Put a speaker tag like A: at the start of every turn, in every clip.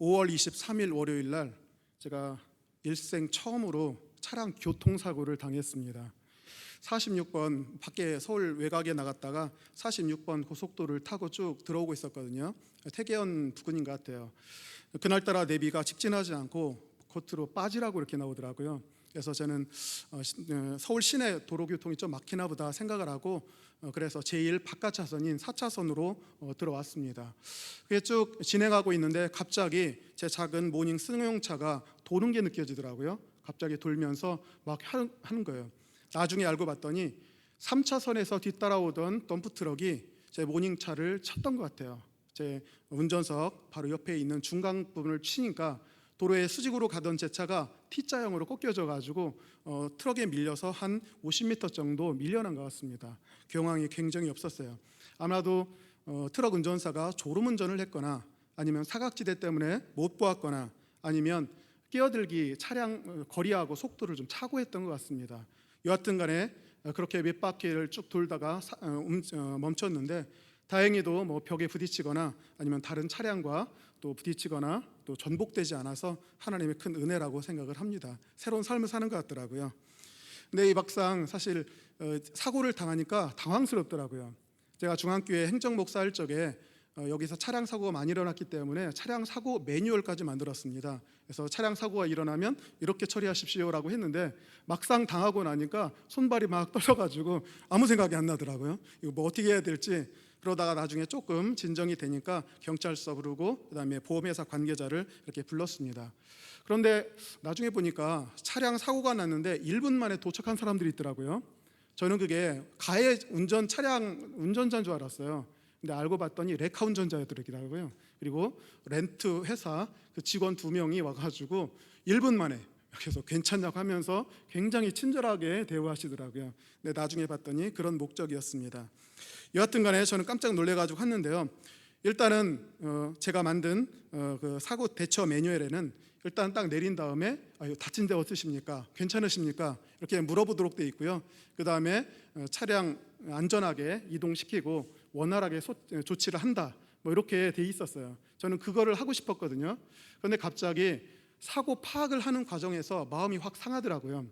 A: 5월 23일 월요일 날 제가 일생 처음으로 차량 교통사고를 당했습니다. 46번 밖에 서울 외곽에 나갔다가 46번 고속도로를 타고 쭉 들어오고 있었거든요. 태계현 부근인 것 같아요. 그날따라 내비가 직진하지 않고 겉으로 빠지라고 이렇게 나오더라고요. 그래서 저는 서울 시내 도로교통이 좀 막히나 보다 생각을 하고 그래서 제1 바깥 차선인 4차선으로 들어왔습니다. 그게 쭉 진행하고 있는데 갑자기 제 작은 모닝 승용차가 도는 게 느껴지더라고요. 갑자기 돌면서 막 하는 거예요. 나중에 알고 봤더니 3차선에서 뒤따라오던 덤프트럭이 제 모닝차를 쳤던 것 같아요. 제 운전석 바로 옆에 있는 중간 부분을 치니까 도로에 수직으로 가던 제 차가 T자형으로 꺾여져 가지고 트럭에 밀려서 한 50m 정도 밀려난 것 같습니다. 경황이 굉장히 없었어요. 아마도 트럭 운전사가 졸음운전을 했거나 아니면 사각지대 때문에 못 보았거나 아니면 끼어들기 차량 거리하고 속도를 좀 차고 했던 것 같습니다. 여하튼 간에 그렇게 몇 바퀴를 쭉 돌다가 멈췄는데 다행히도 뭐 벽에 부딪히거나 아니면 다른 차량과 또 부딪히거나 또 전복되지 않아서 하나님의 큰 은혜라고 생각을 합니다. 새로운 삶을 사는 것 같더라고요. 근데 이 막상 사실 사고를 당하니까 당황스럽더라고요. 제가 중앙교회 행정목사 할 적에 여기서 차량 사고가 많이 일어났기 때문에 차량 사고 매뉴얼까지 만들었습니다. 그래서 차량 사고가 일어나면 이렇게 처리하십시오라고 했는데 막상 당하고 나니까 손발이 막 떨려가지고 아무 생각이 안 나더라고요. 이거 뭐 어떻게 해야 될지. 그러다가 나중에 조금 진정이 되니까 경찰서 부르고 그다음에 보험회사 관계자를 이렇게 불렀습니다. 그런데 나중에 보니까 차량 사고가 났는데 1분 만에 도착한 사람들이 있더라고요. 저는 그게 가해 차량 운전자인 줄 알았어요. 근데 알고 봤더니 레카 운전자였더라고요. 그리고 렌트 회사 그 직원 2명이 와가지고 1분 만에 그래서 괜찮냐고 하면서 굉장히 친절하게 대우하시더라고요. 근데 나중에 봤더니 그런 목적이었습니다. 여하튼 간에 저는 깜짝 놀래가지고 갔는데요. 일단은 제가 만든 그 사고 대처 매뉴얼에는 일단 딱 내린 다음에 다친 데 어떠십니까? 괜찮으십니까? 이렇게 물어보도록 돼 있고요. 그 다음에 차량 안전하게 이동시키고 원활하게 조치를 한다 뭐 이렇게 돼 있었어요. 저는 그거를 하고 싶었거든요. 그런데 갑자기 사고 파악을 하는 과정에서 마음이 확 상하더라고요.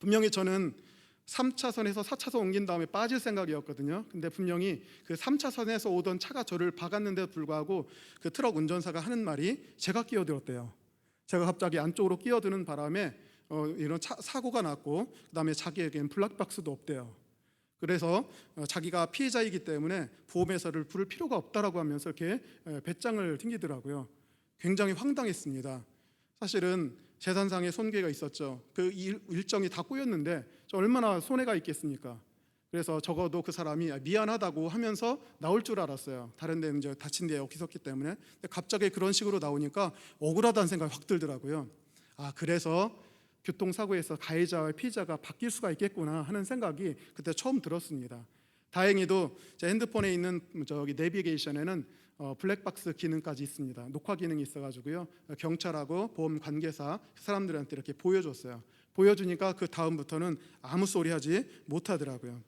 A: 분명히 저는 3차선에서 4차선 옮긴 다음에 빠질 생각이었거든요. 근데 분명히 그 3차선에서 오던 차가 저를 박았는데도 불구하고 그 트럭 운전사가 하는 말이 제가 끼어들었대요. 제가 갑자기 안쪽으로 끼어드는 바람에 이런 사고가 났고 그다음에 자기에겐 블랙박스도 없대요. 그래서 자기가 피해자이기 때문에 보험회사를 부를 필요가 없다라고 하면서 이렇게 배짱을 튕기더라고요. 굉장히 황당했습니다. 사실은 재산상의 손괴가 있었죠. 그 일정이 다 꼬였는데 얼마나 손해가 있겠습니까? 그래서 적어도 그 사람이 미안하다고 하면서 나올 줄 알았어요. 다른 데는 이제 다친 데 없었기 때문에. 근데 갑자기 그런 식으로 나오니까 억울하다는 생각이 확 들더라고요. 그래서 교통사고에서 가해자와 피해자가 바뀔 수가 있겠구나 하는 생각이 그때 처음 들었습니다. 다행히도 제 핸드폰에 있는 저기 내비게이션에는 블랙박스 기능까지 있습니다. 녹화 기능이 있어가지고요. 경찰하고 보험 관계사 사람들한테 이렇게 보여줬어요. 보여주니까 그 다음부터는 아무 소리 하지 못하더라고요.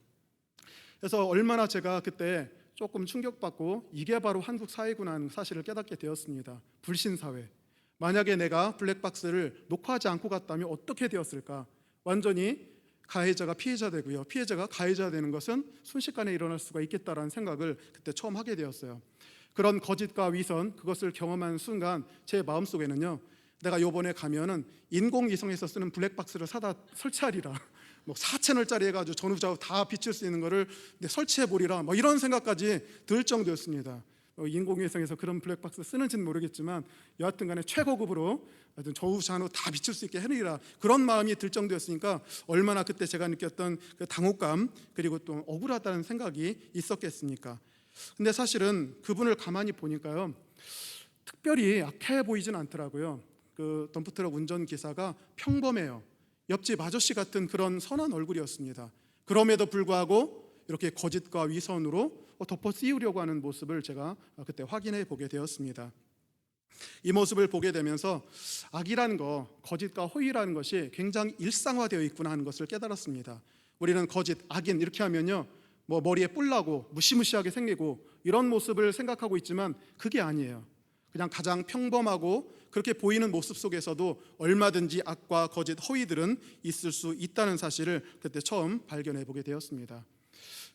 A: 그래서 얼마나 제가 그때 조금 충격받고 이게 바로 한국 사회구나 하는 사실을 깨닫게 되었습니다. 불신사회. 만약에 내가 블랙박스를 녹화하지 않고 갔다면 어떻게 되었을까? 완전히 가해자가 피해자 되고요. 피해자가 가해자 되는 것은 순식간에 일어날 수가 있겠다라는 생각을 그때 처음 하게 되었어요. 그런 거짓과 위선 그것을 경험한 순간 제 마음속에는요. 내가 요번에 가면은 인공위성에서 쓰는 블랙박스를 사다 설치하리라. 뭐 4채널짜리 해가지고 전후좌우 다 비출 수 있는 거를 설치해보리라. 뭐 이런 생각까지 들 정도였습니다. 인공위성에서 그런 블랙박스 쓰는지는 모르겠지만 여하튼 간에 최고급으로 저우좌우 다 비출 수 있게 해내리라 그런 마음이 들 정도였으니까 얼마나 그때 제가 느꼈던 그 당혹감 그리고 또 억울하다는 생각이 있었겠습니까? 근데 사실은 그분을 가만히 보니까요 특별히 악해 보이진 않더라고요. 그 덤프트럭 운전기사가 평범해요. 옆집 아저씨 같은 그런 선한 얼굴이었습니다. 그럼에도 불구하고 이렇게 거짓과 위선으로 덮어 씌우려고 하는 모습을 제가 그때 확인해 보게 되었습니다. 이 모습을 보게 되면서 악이라는 거, 거짓과 호의라는 것이 굉장히 일상화되어 있구나 하는 것을 깨달았습니다. 우리는 거짓, 악인 이렇게 하면요 뭐 머리에 뿔나고 무시무시하게 생기고 이런 모습을 생각하고 있지만 그게 아니에요. 그냥 가장 평범하고 그렇게 보이는 모습 속에서도 얼마든지 악과 거짓, 허위들은 있을 수 있다는 사실을 그때 처음 발견해 보게 되었습니다.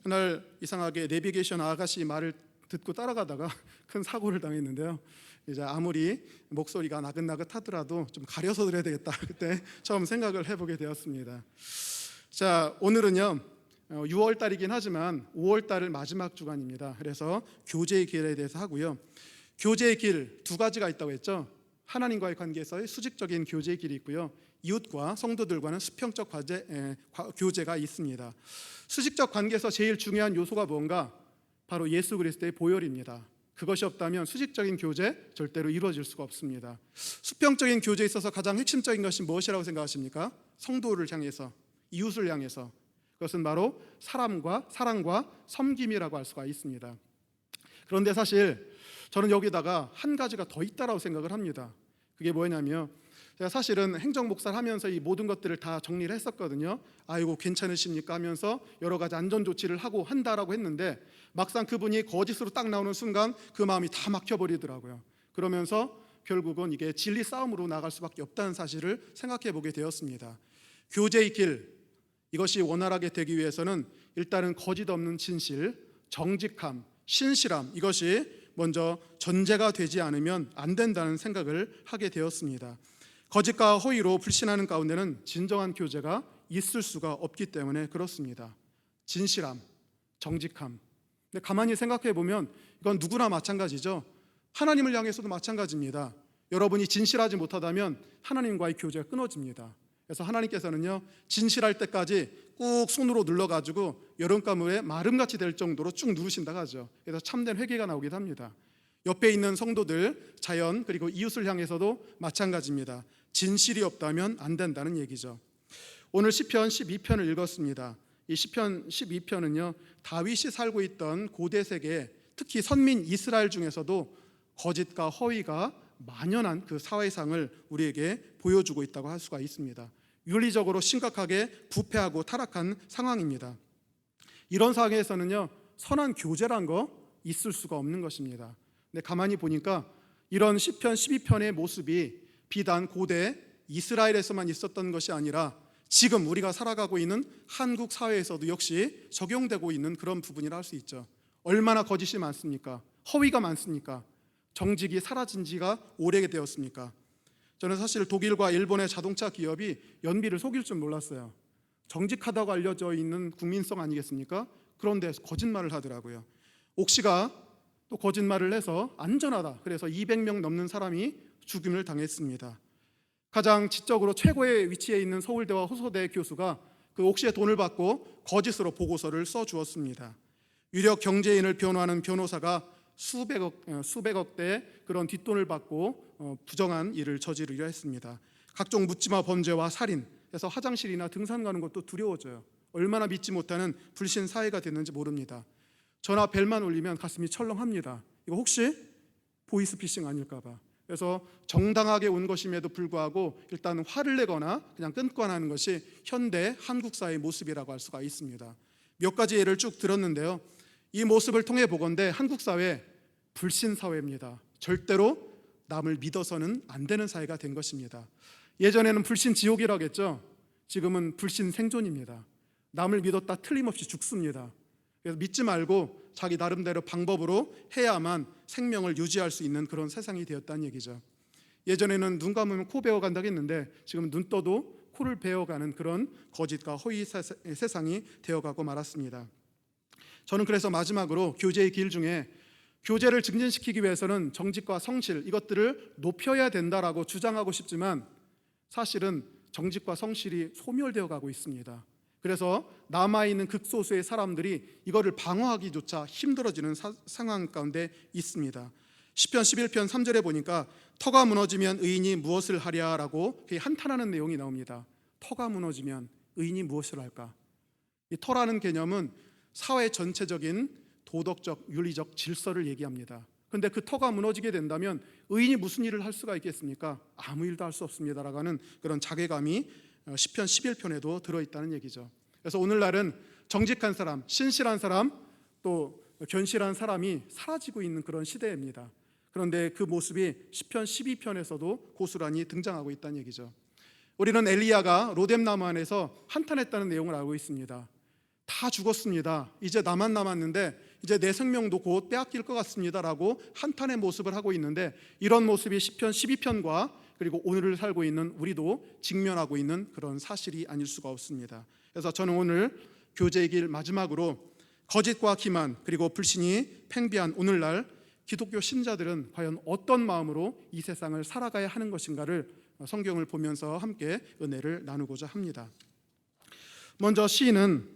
A: 그날 이상하게 내비게이션 아가씨 말을 듣고 따라가다가 큰 사고를 당했는데요. 이제 아무리 목소리가 나긋나긋하더라도 좀 가려서 들어야 되겠다, 그때 처음 생각을 해보게 되었습니다. 자, 오늘은요 6월 달이긴 하지만 5월 달을 마지막 주간입니다. 그래서 교제의 길에 대해서 하고요. 교제의 길 두 가지가 있다고 했죠. 하나님과의 관계에서의 수직적인 교제의 길이 있고요, 이웃과 성도들과는 수평적 교제가 있습니다. 수직적 관계에서 제일 중요한 요소가 뭔가? 바로 예수 그리스도의 보혈입니다. 그것이 없다면 수직적인 교제 절대로 이루어질 수가 없습니다. 수평적인 교제에 있어서 가장 핵심적인 것이 무엇이라고 생각하십니까? 성도를 향해서, 이웃을 향해서, 그것은 바로 사랑과 섬김이라고 할 수가 있습니다. 그런데 사실 저는 여기다가 한 가지가 더 있다라고 생각을 합니다. 그게 뭐냐면, 제가 사실은 행정 목사를 하면서 이 모든 것들을 다 정리를 했었거든요. 아이고 괜찮으십니까 하면서 여러 가지 안전 조치를 하고 한다라고 했는데, 막상 그분이 거짓으로 딱 나오는 순간 그 마음이 다 막혀버리더라고요. 그러면서 결국은 이게 진리 싸움으로 나갈 수밖에 없다는 사실을 생각해 보게 되었습니다. 교제의 길, 이것이 원활하게 되기 위해서는 일단은 거짓 없는 진실, 정직함, 신실함, 이것이 먼저 전제가 되지 않으면 안 된다는 생각을 하게 되었습니다. 거짓과 허위로 불신하는 가운데는 진정한 교제가 있을 수가 없기 때문에 그렇습니다. 진실함, 정직함. 근데 가만히 생각해 보면 이건 누구나 마찬가지죠. 하나님을 향해서도 마찬가지입니다. 여러분이 진실하지 못하다면 하나님과의 교제가 끊어집니다. 그래서 하나님께서는요, 진실할 때까지 꾹 손으로 눌러가지고 여름가물에 마름같이 될 정도로 쭉 누르신다고 하죠. 그래서 참된 회개가 나오기도 합니다. 옆에 있는 성도들, 자연, 그리고 이웃을 향해서도 마찬가지입니다. 진실이 없다면 안 된다는 얘기죠. 오늘 시편 12편을 읽었습니다. 이 시편 12편은요, 다윗이 살고 있던 고대 세계, 특히 선민 이스라엘 중에서도 거짓과 허위가 만연한 그 사회상을 우리에게 보여주고 있다고 할 수가 있습니다. 윤리적으로 심각하게 부패하고 타락한 상황입니다. 이런 상황에서는요, 선한 교제란 거 있을 수가 없는 것입니다. 근데 가만히 보니까 이런 시편 12편의 모습이 비단 고대 이스라엘에서만 있었던 것이 아니라 지금 우리가 살아가고 있는 한국 사회에서도 역시 적용되고 있는 그런 부분이라 할 수 있죠. 얼마나 거짓이 많습니까? 허위가 많습니까? 정직이 사라진 지가 오래되었습니까? 저는 사실 독일과 일본의 자동차 기업이 연비를 속일 줄 몰랐어요. 정직하다고 알려져 있는 국민성 아니겠습니까? 그런데 거짓말을 하더라고요. 옥시가 또 거짓말을 해서 안전하다, 그래서 200명 넘는 사람이 죽임을 당했습니다. 가장 지적으로 최고의 위치에 있는 서울대와 호서대 교수가 그 옥시의 돈을 받고 거짓으로 보고서를 써주었습니다. 유력 경제인을 변호하는 변호사가 수백억대 그런 뒷돈을 받고 부정한 일을 저지르려 했습니다. 각종 묻지마 범죄와 살인, 그래서 화장실이나 등산 가는 것도 두려워져요. 얼마나 믿지 못하는 불신 사회가 됐는지 모릅니다. 전화 벨만 울리면 가슴이 철렁합니다. 이거 혹시 보이스피싱 아닐까 봐. 그래서 정당하게 온 것임에도 불구하고 일단 화를 내거나 그냥 끊거나 하는 것이 현대 한국 사회의 모습이라고 할 수가 있습니다. 몇 가지 예를 쭉 들었는데요, 이 모습을 통해 보건대 한국 사회 불신 사회입니다. 절대로 남을 믿어서는 안 되는 사회가 된 것입니다. 예전에는 불신 지옥이라고 했죠. 지금은 불신 생존입니다. 남을 믿었다 틀림없이 죽습니다. 그래서 믿지 말고 자기 나름대로 방법으로 해야만 생명을 유지할 수 있는 그런 세상이 되었다는 얘기죠. 예전에는 눈 감으면 코 베어간다고 했는데 지금 눈 떠도 코를 베어가는 그런 거짓과 허위 세상이 되어가고 말았습니다. 저는 그래서 마지막으로 교제의 길 중에 교제를 증진시키기 위해서는 정직과 성실, 이것들을 높여야 된다라고 주장하고 싶지만 사실은 정직과 성실이 소멸되어 가고 있습니다. 그래서 남아있는 극소수의 사람들이 이거를 방어하기조차 힘들어지는 상황 가운데 있습니다. 시편 11편 3절에 보니까 터가 무너지면 의인이 무엇을 하랴라고 한탄하는 내용이 나옵니다. 터가 무너지면 의인이 무엇을 할까? 이 터라는 개념은 사회 전체적인 도덕적, 윤리적 질서를 얘기합니다. 그런데 그 터가 무너지게 된다면 의인이 무슨 일을 할 수가 있겠습니까? 아무 일도 할 수 없습니다라고 하는 그런 자괴감이 시편 11편에도 들어있다는 얘기죠. 그래서 오늘날은 정직한 사람, 신실한 사람, 또 견실한 사람이 사라지고 있는 그런 시대입니다. 그런데 그 모습이 시편 12편에서도 고스란히 등장하고 있다는 얘기죠. 우리는 엘리야가 로뎀나무 안에서 한탄했다는 내용을 알고 있습니다. 다 죽었습니다. 이제 나만 남았는데 이제 내 생명도 곧 빼앗길 것 같습니다 라고 한탄의 모습을 하고 있는데, 이런 모습이 시편 12편과 그리고 오늘을 살고 있는 우리도 직면하고 있는 그런 사실이 아닐 수가 없습니다. 그래서 저는 오늘 교제의 길 마지막으로 거짓과 기만 그리고 불신이 팽배한 오늘날 기독교 신자들은 과연 어떤 마음으로 이 세상을 살아가야 하는 것인가를 성경을 보면서 함께 은혜를 나누고자 합니다. 먼저 시인은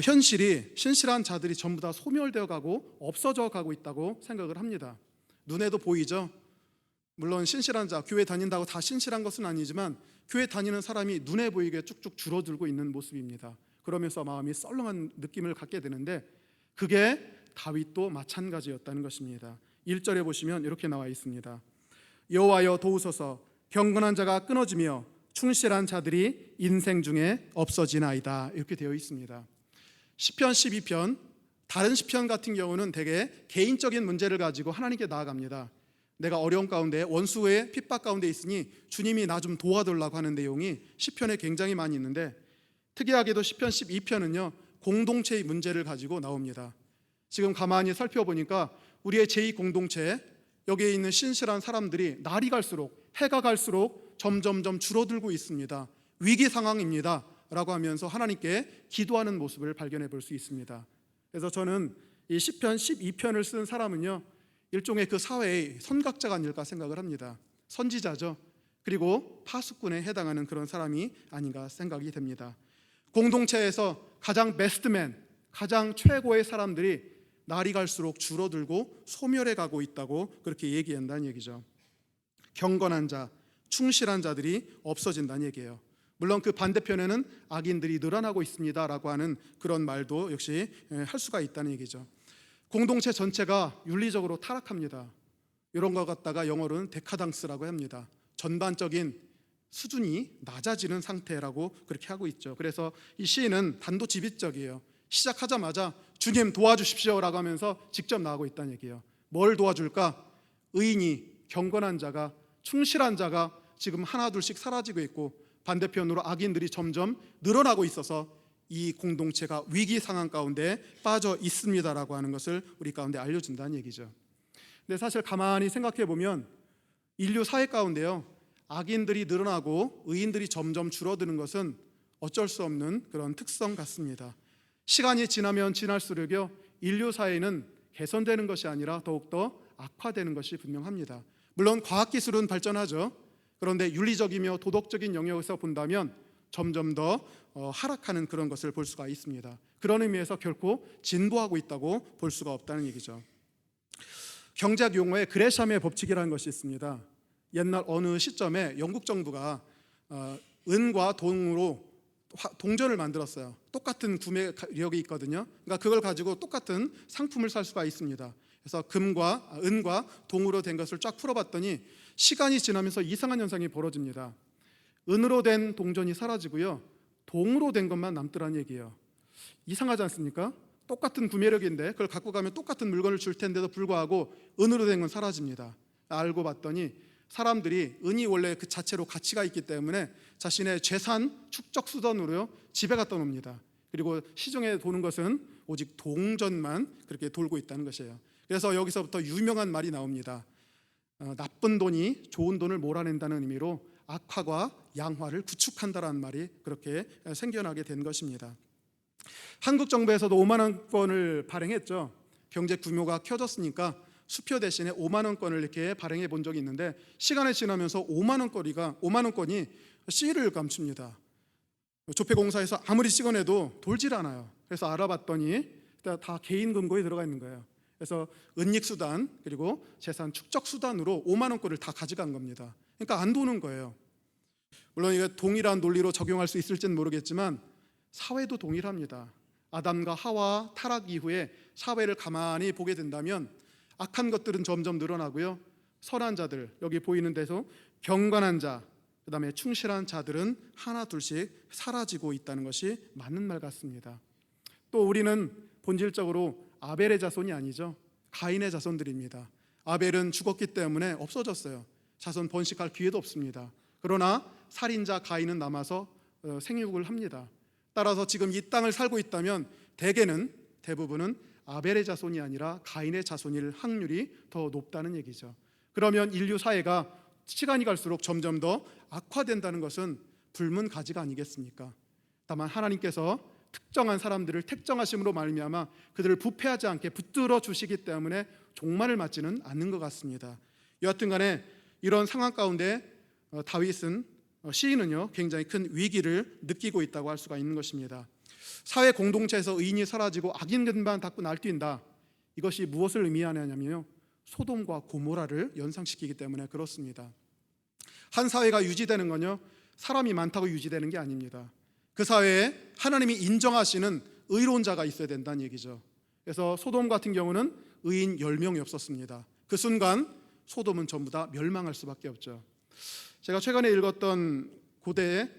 A: 현실이 신실한 자들이 전부 다 소멸되어 가고 없어져 가고 있다고 생각을 합니다. 눈에도 보이죠. 물론 신실한 자, 교회 다닌다고 다 신실한 것은 아니지만 교회 다니는 사람이 눈에 보이게 쭉쭉 줄어들고 있는 모습입니다. 그러면서 마음이 썰렁한 느낌을 갖게 되는데, 그게 다윗도 마찬가지였다는 것입니다. 1절에 보시면 이렇게 나와 있습니다. 여호와여 도우소서, 경건한 자가 끊어지며 충실한 자들이 인생 중에 없어지나이다, 이렇게 되어 있습니다. 시편 12편, 다른 시편 같은 경우는 대개 개인적인 문제를 가지고 하나님께 나아갑니다. 내가 어려운 가운데 원수의 핍박 가운데 있으니 주님이 나 좀 도와달라고 하는 내용이 시편에 굉장히 많이 있는데, 특이하게도 시편 12편은요 공동체의 문제를 가지고 나옵니다. 지금 가만히 살펴보니까 우리의 제2공동체, 여기에 있는 신실한 사람들이 날이 갈수록, 해가 갈수록 점점점 줄어들고 있습니다. 위기 상황입니다 라고 하면서 하나님께 기도하는 모습을 발견해 볼 수 있습니다. 그래서 저는 이 시편 12편을 쓴 사람은요 일종의 그 사회의 선각자가 아닐까 생각을 합니다. 선지자죠. 그리고 파수꾼에 해당하는 그런 사람이 아닌가 생각이 됩니다. 공동체에서 가장 베스트맨, 가장 최고의 사람들이 날이 갈수록 줄어들고 소멸해 가고 있다고 그렇게 얘기한다는 얘기죠. 경건한 자, 충실한 자들이 없어진다는 얘기예요. 물론 그 반대편에는 악인들이 늘어나고 있습니다라고 하는 그런 말도 역시 할 수가 있다는 얘기죠. 공동체 전체가 윤리적으로 타락합니다. 이런 것 갖다가 영어로는 데카당스라고 합니다. 전반적인 수준이 낮아지는 상태라고 그렇게 하고 있죠. 그래서 이 시인은 단도직입적이에요. 시작하자마자 주님 도와주십시오라고 하면서 직접 나오고 있다는 얘기예요. 뭘 도와줄까? 의인이, 경건한 자가, 충실한 자가 지금 하나둘씩 사라지고 있고, 반대편으로 악인들이 점점 늘어나고 있어서 이 공동체가 위기 상황 가운데 빠져 있습니다라고 하는 것을 우리 가운데 알려준다는 얘기죠. 근데 사실 가만히 생각해 보면 인류 사회 가운데요 악인들이 늘어나고 의인들이 점점 줄어드는 것은 어쩔 수 없는 그런 특성 같습니다. 시간이 지나면 지날수록요 인류 사회는 개선되는 것이 아니라 더욱더 악화되는 것이 분명합니다. 물론 과학기술은 발전하죠. 그런데 윤리적이며 도덕적인 영역에서 본다면 점점 더 하락하는 그런 것을 볼 수가 있습니다. 그런 의미에서 결코 진보하고 있다고 볼 수가 없다는 얘기죠. 경제학 용어에 그레샴의 법칙이라는 것이 있습니다. 옛날 어느 시점에 영국 정부가 은과 동으로 동전을 만들었어요. 똑같은 구매력이 있거든요. 그러니까 그걸 가지고 똑같은 상품을 살 수가 있습니다. 그래서 은과 동으로 된 것을 쫙 풀어봤더니 시간이 지나면서 이상한 현상이 벌어집니다. 은으로 된 동전이 사라지고요 동으로 된 것만 남더라는 얘기예요. 이상하지 않습니까? 똑같은 구매력인데 그걸 갖고 가면 똑같은 물건을 줄 텐데도 불구하고 은으로 된 건 사라집니다. 알고 봤더니 사람들이 은이 원래 그 자체로 가치가 있기 때문에 자신의 재산 축적 수단으로요 집에 갖다 놓습니다. 그리고 시중에 도는 것은 오직 동전만 그렇게 돌고 있다는 것이에요. 그래서 여기서부터 유명한 말이 나옵니다. 나쁜 돈이 좋은 돈을 몰아낸다는 의미로 악화과 양화를 구축한다라는 말이 그렇게 생겨나게 된 것입니다. 한국 정부에서도 5만 원권을 발행했죠. 경제 규모가 커졌으니까 수표 대신에 5만 원권을 이렇게 발행해 본 적이 있는데, 시간이 지나면서 5만 원권이 씨를 감춥니다. 조폐공사에서 아무리 찍어내도 돌질 않아요. 그래서 알아봤더니 다 개인 금고에 들어가 있는 거예요. 그래서 은닉수단 그리고 재산 축적수단으로 5만 원권을 다 가져간 겁니다. 그러니까 안 도는 거예요. 물론 이게 동일한 논리로 적용할 수 있을지는 모르겠지만 사회도 동일합니다. 아담과 하와 타락 이후에 사회를 가만히 보게 된다면 악한 것들은 점점 늘어나고요 선한 자들, 여기 보이는 데서 경건한 자, 그 다음에 충실한 자들은 하나 둘씩 사라지고 있다는 것이 맞는 말 같습니다. 또 우리는 본질적으로 아벨의 자손이 아니죠. 가인의 자손들입니다. 아벨은 죽었기 때문에 없어졌어요. 자손 번식할 기회도 없습니다. 그러나 살인자 가인은 남아서 생육을 합니다. 따라서 지금 이 땅을 살고 있다면 대부분은 아벨의 자손이 아니라 가인의 자손일 확률이 더 높다는 얘기죠. 그러면 인류 사회가 시간이 갈수록 점점 더 악화된다는 것은 불문가지가 아니겠습니까? 다만 하나님께서 특정한 사람들을 택정하심으로 말미암아 그들을 부패하지 않게 붙들어 주시기 때문에 종말을 맞지는 않는 것 같습니다. 여하튼 간에 이런 상황 가운데 다윗은 시인은요 굉장히 큰 위기를 느끼고 있다고 할 수가 있는 것입니다. 사회 공동체에서 의인이 사라지고 악인들만 자꾸 날뛴다. 이것이 무엇을 의미하냐면요, 소돔과 고모라를 연상시키기 때문에 그렇습니다. 한 사회가 유지되는 건요 사람이 많다고 유지되는 게 아닙니다. 그 사회에 하나님이 인정하시는 의로운 자가 있어야 된다는 얘기죠. 그래서 소돔 같은 경우는 의인 10명이 없었습니다. 그 순간 소돔은 전부 다 멸망할 수밖에 없죠. 제가 최근에 읽었던 고대의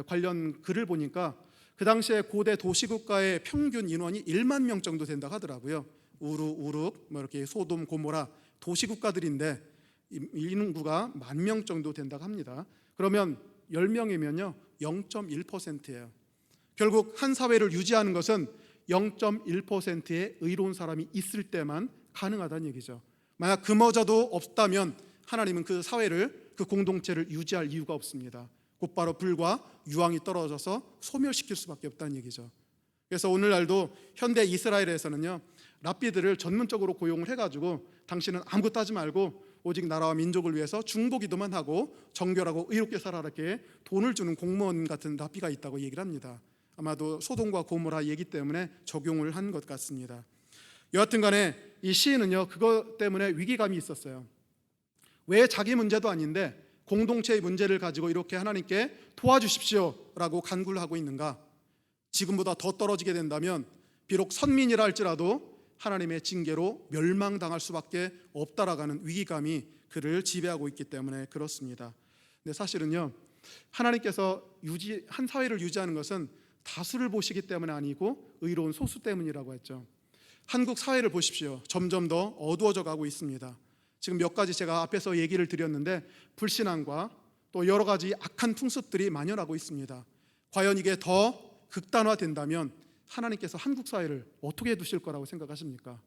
A: 관련 글을 보니까 그 당시에 고대 도시국가의 평균 인원이 1만 명 정도 된다고 하더라고요. 우룩 이렇게 소돔 고모라 도시국가들인데 인구가 10,000명 정도 된다고 합니다. 그러면 10명이면요 0.1%예요. 결국 한 사회를 유지하는 것은 0.1%의 의로운 사람이 있을 때만 가능하다는 얘기죠. 만약 그마저도 없다면 하나님은 그 사회를, 그 공동체를 유지할 이유가 없습니다. 곧바로 불과 유황이 떨어져서 소멸시킬 수밖에 없다는 얘기죠. 그래서 오늘날도 현대 이스라엘에서는요 랍비들을 전문적으로 고용을 해가지고 당신은 아무것도 하지 말고 오직 나라와 민족을 위해서 중보기도만 하고 정결하고 의롭게 살아라 이렇게 돈을 주는 공무원 같은 랍비가 있다고 얘기를 합니다. 아마도 소돔과 고모라 얘기 때문에 적용을 한 것 같습니다. 여하튼 간에 이 시인은요 그것 때문에 위기감이 있었어요. 왜 자기 문제도 아닌데 공동체의 문제를 가지고 이렇게 하나님께 도와주십시오라고 간구를 하고 있는가? 지금보다 더 떨어지게 된다면 비록 선민이라 할지라도 하나님의 징계로 멸망당할 수밖에 없다라는 위기감이 그를 지배하고 있기 때문에 그렇습니다. 근데 사실은요 하나님께서 한 사회를 유지하는 것은 다수를 보시기 때문에 아니고 의로운 소수 때문이라고 했죠. 한국 사회를 보십시오. 점점 더 어두워져 가고 있습니다. 지금 몇 가지 제가 앞에서 얘기를 드렸는데 불신앙과 또 여러 가지 악한 풍습들이 만연하고 있습니다. 과연 이게 더 극단화된다면 하나님께서 한국 사회를 어떻게 두실 거라고 생각하십니까?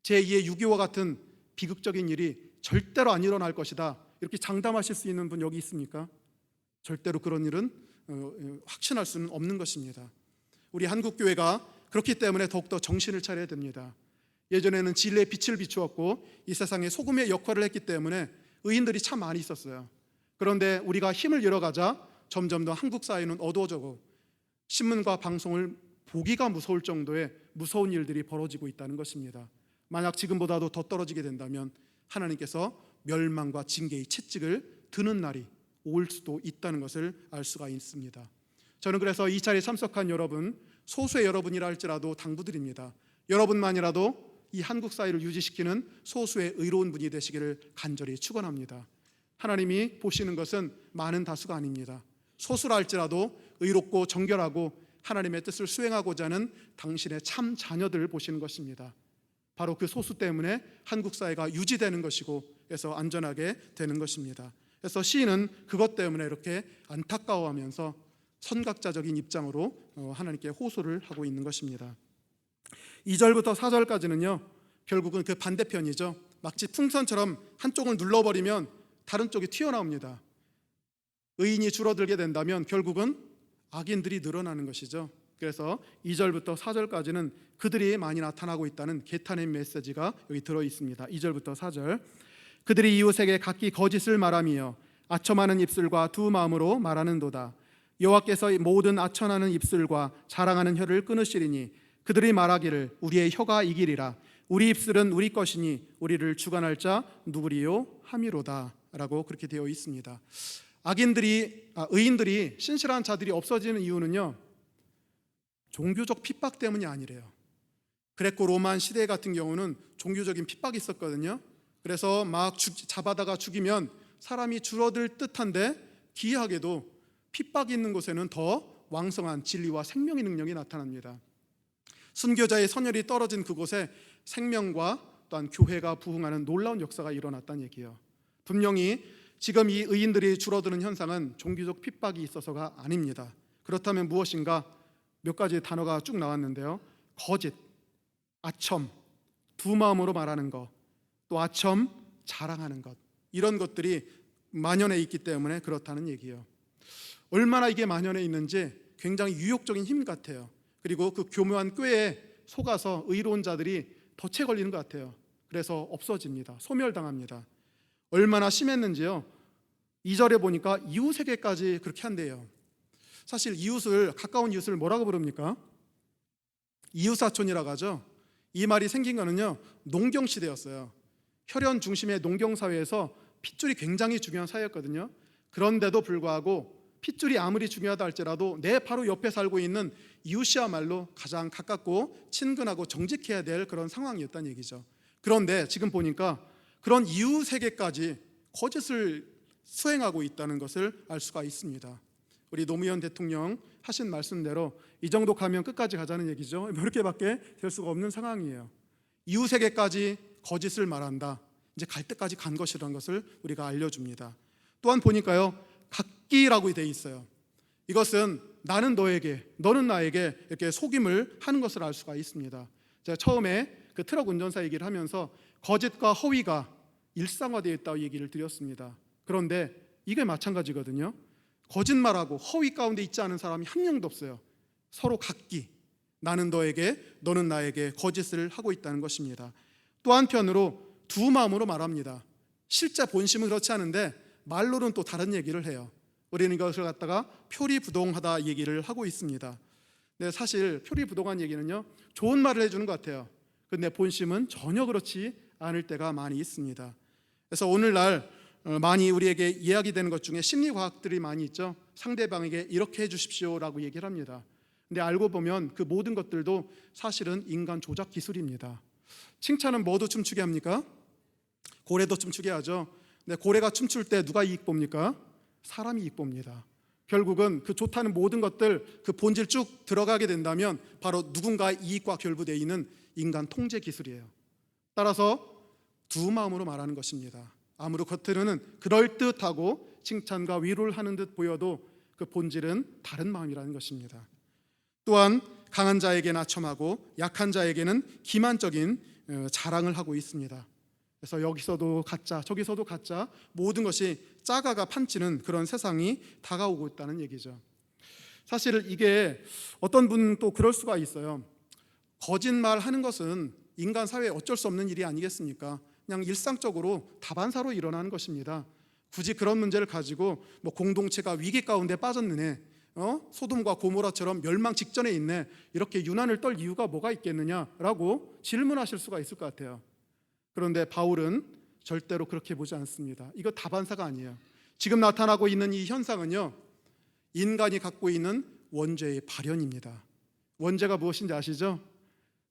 A: 제2의 6.25와 같은 비극적인 일이 절대로 안 일어날 것이다 이렇게 장담하실 수 있는 분 여기 있습니까? 절대로 그런 일은 확신할 수는 없는 것입니다. 우리 한국교회가 그렇기 때문에 더욱더 정신을 차려야 됩니다. 예전에는 진리의 빛을 비추었고 이 세상에 소금의 역할을 했기 때문에 의인들이 참 많이 있었어요. 그런데 우리가 힘을 잃어가자 점점 더 한국 사회는 어두워지고 신문과 방송을 보기가 무서울 정도의 무서운 일들이 벌어지고 있다는 것입니다. 만약 지금보다도 더 떨어지게 된다면 하나님께서 멸망과 징계의 채찍을 드는 날이 올 수도 있다는 것을 알 수가 있습니다. 저는 그래서 이 자리에 참석한 여러분, 소수의 여러분이라 할지라도 당부드립니다. 여러분만이라도 이 한국 사회를 유지시키는 소수의 의로운 분이 되시기를 간절히 축원합니다. 하나님이 보시는 것은 많은 다수가 아닙니다. 소수라 할지라도 의롭고 정결하고 하나님의 뜻을 수행하고자 하는 당신의 참 자녀들을 보시는 것입니다. 바로 그 소수 때문에 한국 사회가 유지되는 것이고 그래서 안전하게 되는 것입니다. 그래서 시인은 그것 때문에 이렇게 안타까워하면서 선각자적인 입장으로 하나님께 호소를 하고 있는 것입니다. 2절부터 4절까지는요 결국은 그 반대편이죠. 마치 풍선처럼 한쪽을 눌러버리면 다른 쪽이 튀어나옵니다. 의인이 줄어들게 된다면 결국은 악인들이 늘어나는 것이죠. 그래서 2절부터 4절까지는 그들이 많이 나타나고 있다는 개탄의 메시지가 여기 들어있습니다. 2절부터 4절 그들이 이웃에게 각기 거짓을 말하며 아첨하는 입술과 두 마음으로 말하는도다. 여호와께서 모든 아첨하는 입술과 자랑하는 혀를 끊으시리니 그들이 말하기를 우리의 혀가 이기리라. 우리 입술은 우리 것이니 우리를 주관할 자 누구리요 함이로다 라고 그렇게 되어 있습니다. 의인들이 신실한 자들이 없어지는 이유는요 종교적 핍박 때문이 아니래요. 그레코 로만 시대 같은 경우는 종교적인 핍박이 있었거든요. 그래서 막 잡아다가 죽이면 사람이 줄어들 듯한데 기이하게도 핍박이 있는 곳에는 더 왕성한 진리와 생명의 능력이 나타납니다. 순교자의 선열이 떨어진 그곳에 생명과 또한 교회가 부흥하는 놀라운 역사가 일어났다는 얘기예요. 분명히 지금 이 의인들이 줄어드는 현상은 종교적 핍박이 있어서가 아닙니다. 그렇다면 무엇인가? 몇 가지 단어가 쭉 나왔는데요. 거짓, 아첨, 두 마음으로 말하는 것, 또 아첨, 자랑하는 것, 이런 것들이 만연해 있기 때문에 그렇다는 얘기예요. 얼마나 이게 만연해 있는지 굉장히 유혹적인 힘 같아요. 그리고 그 교묘한 꾀에 속아서 의로운 자들이 덫에 걸리는 것 같아요. 그래서 없어집니다. 소멸당합니다. 얼마나 심했는지요. 2절에 보니까 이웃에게까지 그렇게 한대요. 사실 가까운 이웃을 뭐라고 부릅니까? 이웃사촌이라고 하죠. 이 말이 생긴 거는요, 농경시대였어요. 혈연 중심의 농경사회에서 핏줄이 굉장히 중요한 사회였거든요. 그런데도 불구하고 핏줄이 아무리 중요하다 할지라도 내 바로 옆에 살고 있는 이웃이야말로 가장 가깝고 친근하고 정직해야 될 그런 상황이었다는 얘기죠. 그런데 지금 보니까 그런 이웃에게까지 거짓을 수행하고 있다는 것을 알 수가 있습니다. 우리 노무현 대통령 하신 말씀대로 이 정도 가면 끝까지 가자는 얘기죠. 이렇게밖에 될 수가 없는 상황이에요. 이웃에게까지 거짓을 말한다. 이제 갈 때까지 간 것이라는 것을 우리가 알려줍니다. 또한 보니까요, 각기라고 되어 있어요. 이것은 나는 너에게, 너는 나에게 이렇게 속임을 하는 것을 알 수가 있습니다. 제가 처음에 그 트럭 운전사 얘기를 하면서 거짓과 허위가 일상화되어 있다고 얘기를 드렸습니다. 그런데 이게 마찬가지거든요. 거짓말하고 허위 가운데 있지 않은 사람이 한 명도 없어요. 서로 각기, 나는 너에게, 너는 나에게 거짓을 하고 있다는 것입니다. 또 한편으로 두 마음으로 말합니다. 실제 본심은 그렇지 않은데 말로는 또 다른 얘기를 해요. 우리는 이것을 갖다가 표리부동하다 얘기를 하고 있습니다. 근데 사실 표리부동한 얘기는요, 좋은 말을 해주는 것 같아요. 근데 본심은 전혀 그렇지 않을 때가 많이 있습니다. 그래서 오늘날 많이 우리에게 이야기되는 것 중에 심리과학들이 많이 있죠. 상대방에게 이렇게 해주십시오라고 얘기를 합니다. 근데 알고 보면 그 모든 것들도 사실은 인간 조작 기술입니다. 칭찬은 뭐도 춤추게 합니까? 고래도 춤추게 하죠. 근데 고래가 춤출 때 누가 이익 봅니까? 사람이 이익 봅니다. 결국은 그 좋다는 모든 것들 그 본질 쭉 들어가게 된다면 바로 누군가의 이익과 결부되어 있는 인간 통제 기술이에요. 따라서 두 마음으로 말하는 것입니다. 아무리 겉으로는 그럴듯하고 칭찬과 위로를 하는 듯 보여도 그 본질은 다른 마음이라는 것입니다. 또한 강한 자에게는 아첨하고 약한 자에게는 기만적인 자랑을 하고 있습니다. 그래서 여기서도 가짜, 저기서도 가짜, 모든 것이 짜가가 판치는 그런 세상이 다가오고 있다는 얘기죠. 사실 이게 어떤 분은 또 그럴 수가 있어요. 거짓말하는 것은 인간 사회에 어쩔 수 없는 일이 아니겠습니까? 그냥 일상적으로 다반사로 일어나는 것입니다. 굳이 그런 문제를 가지고 공동체가 위기 가운데 빠졌느네, 소돔과 고모라처럼 멸망 직전에 있네, 이렇게 유난을 떨 이유가 뭐가 있겠느냐라고 질문하실 수가 있을 것 같아요. 그런데 바울은 절대로 그렇게 보지 않습니다. 이거 다반사가 아니에요. 지금 나타나고 있는 이 현상은요, 인간이 갖고 있는 원죄의 발현입니다. 원죄가 무엇인지 아시죠?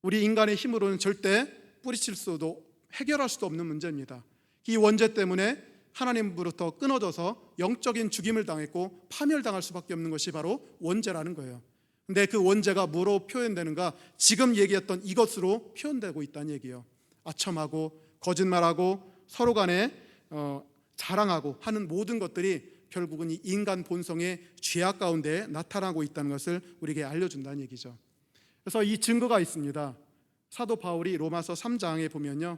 A: 우리 인간의 힘으로는 절대 뿌리칠 수도 해결할 수도 없는 문제입니다. 이 원죄 때문에 하나님으로부터 끊어져서 영적인 죽임을 당했고 파멸당할 수밖에 없는 것이 바로 원죄라는 거예요. 근데 그 원죄가 뭐로 표현되는가? 지금 얘기했던 이것으로 표현되고 있다는 얘기예요. 아첨하고 거짓말하고 서로 간에 자랑하고 하는 모든 것들이 결국은 이 인간 본성의 죄악 가운데 나타나고 있다는 것을 우리에게 알려준다는 얘기죠. 그래서 이 증거가 있습니다. 사도 바울이 로마서 3장에 보면요,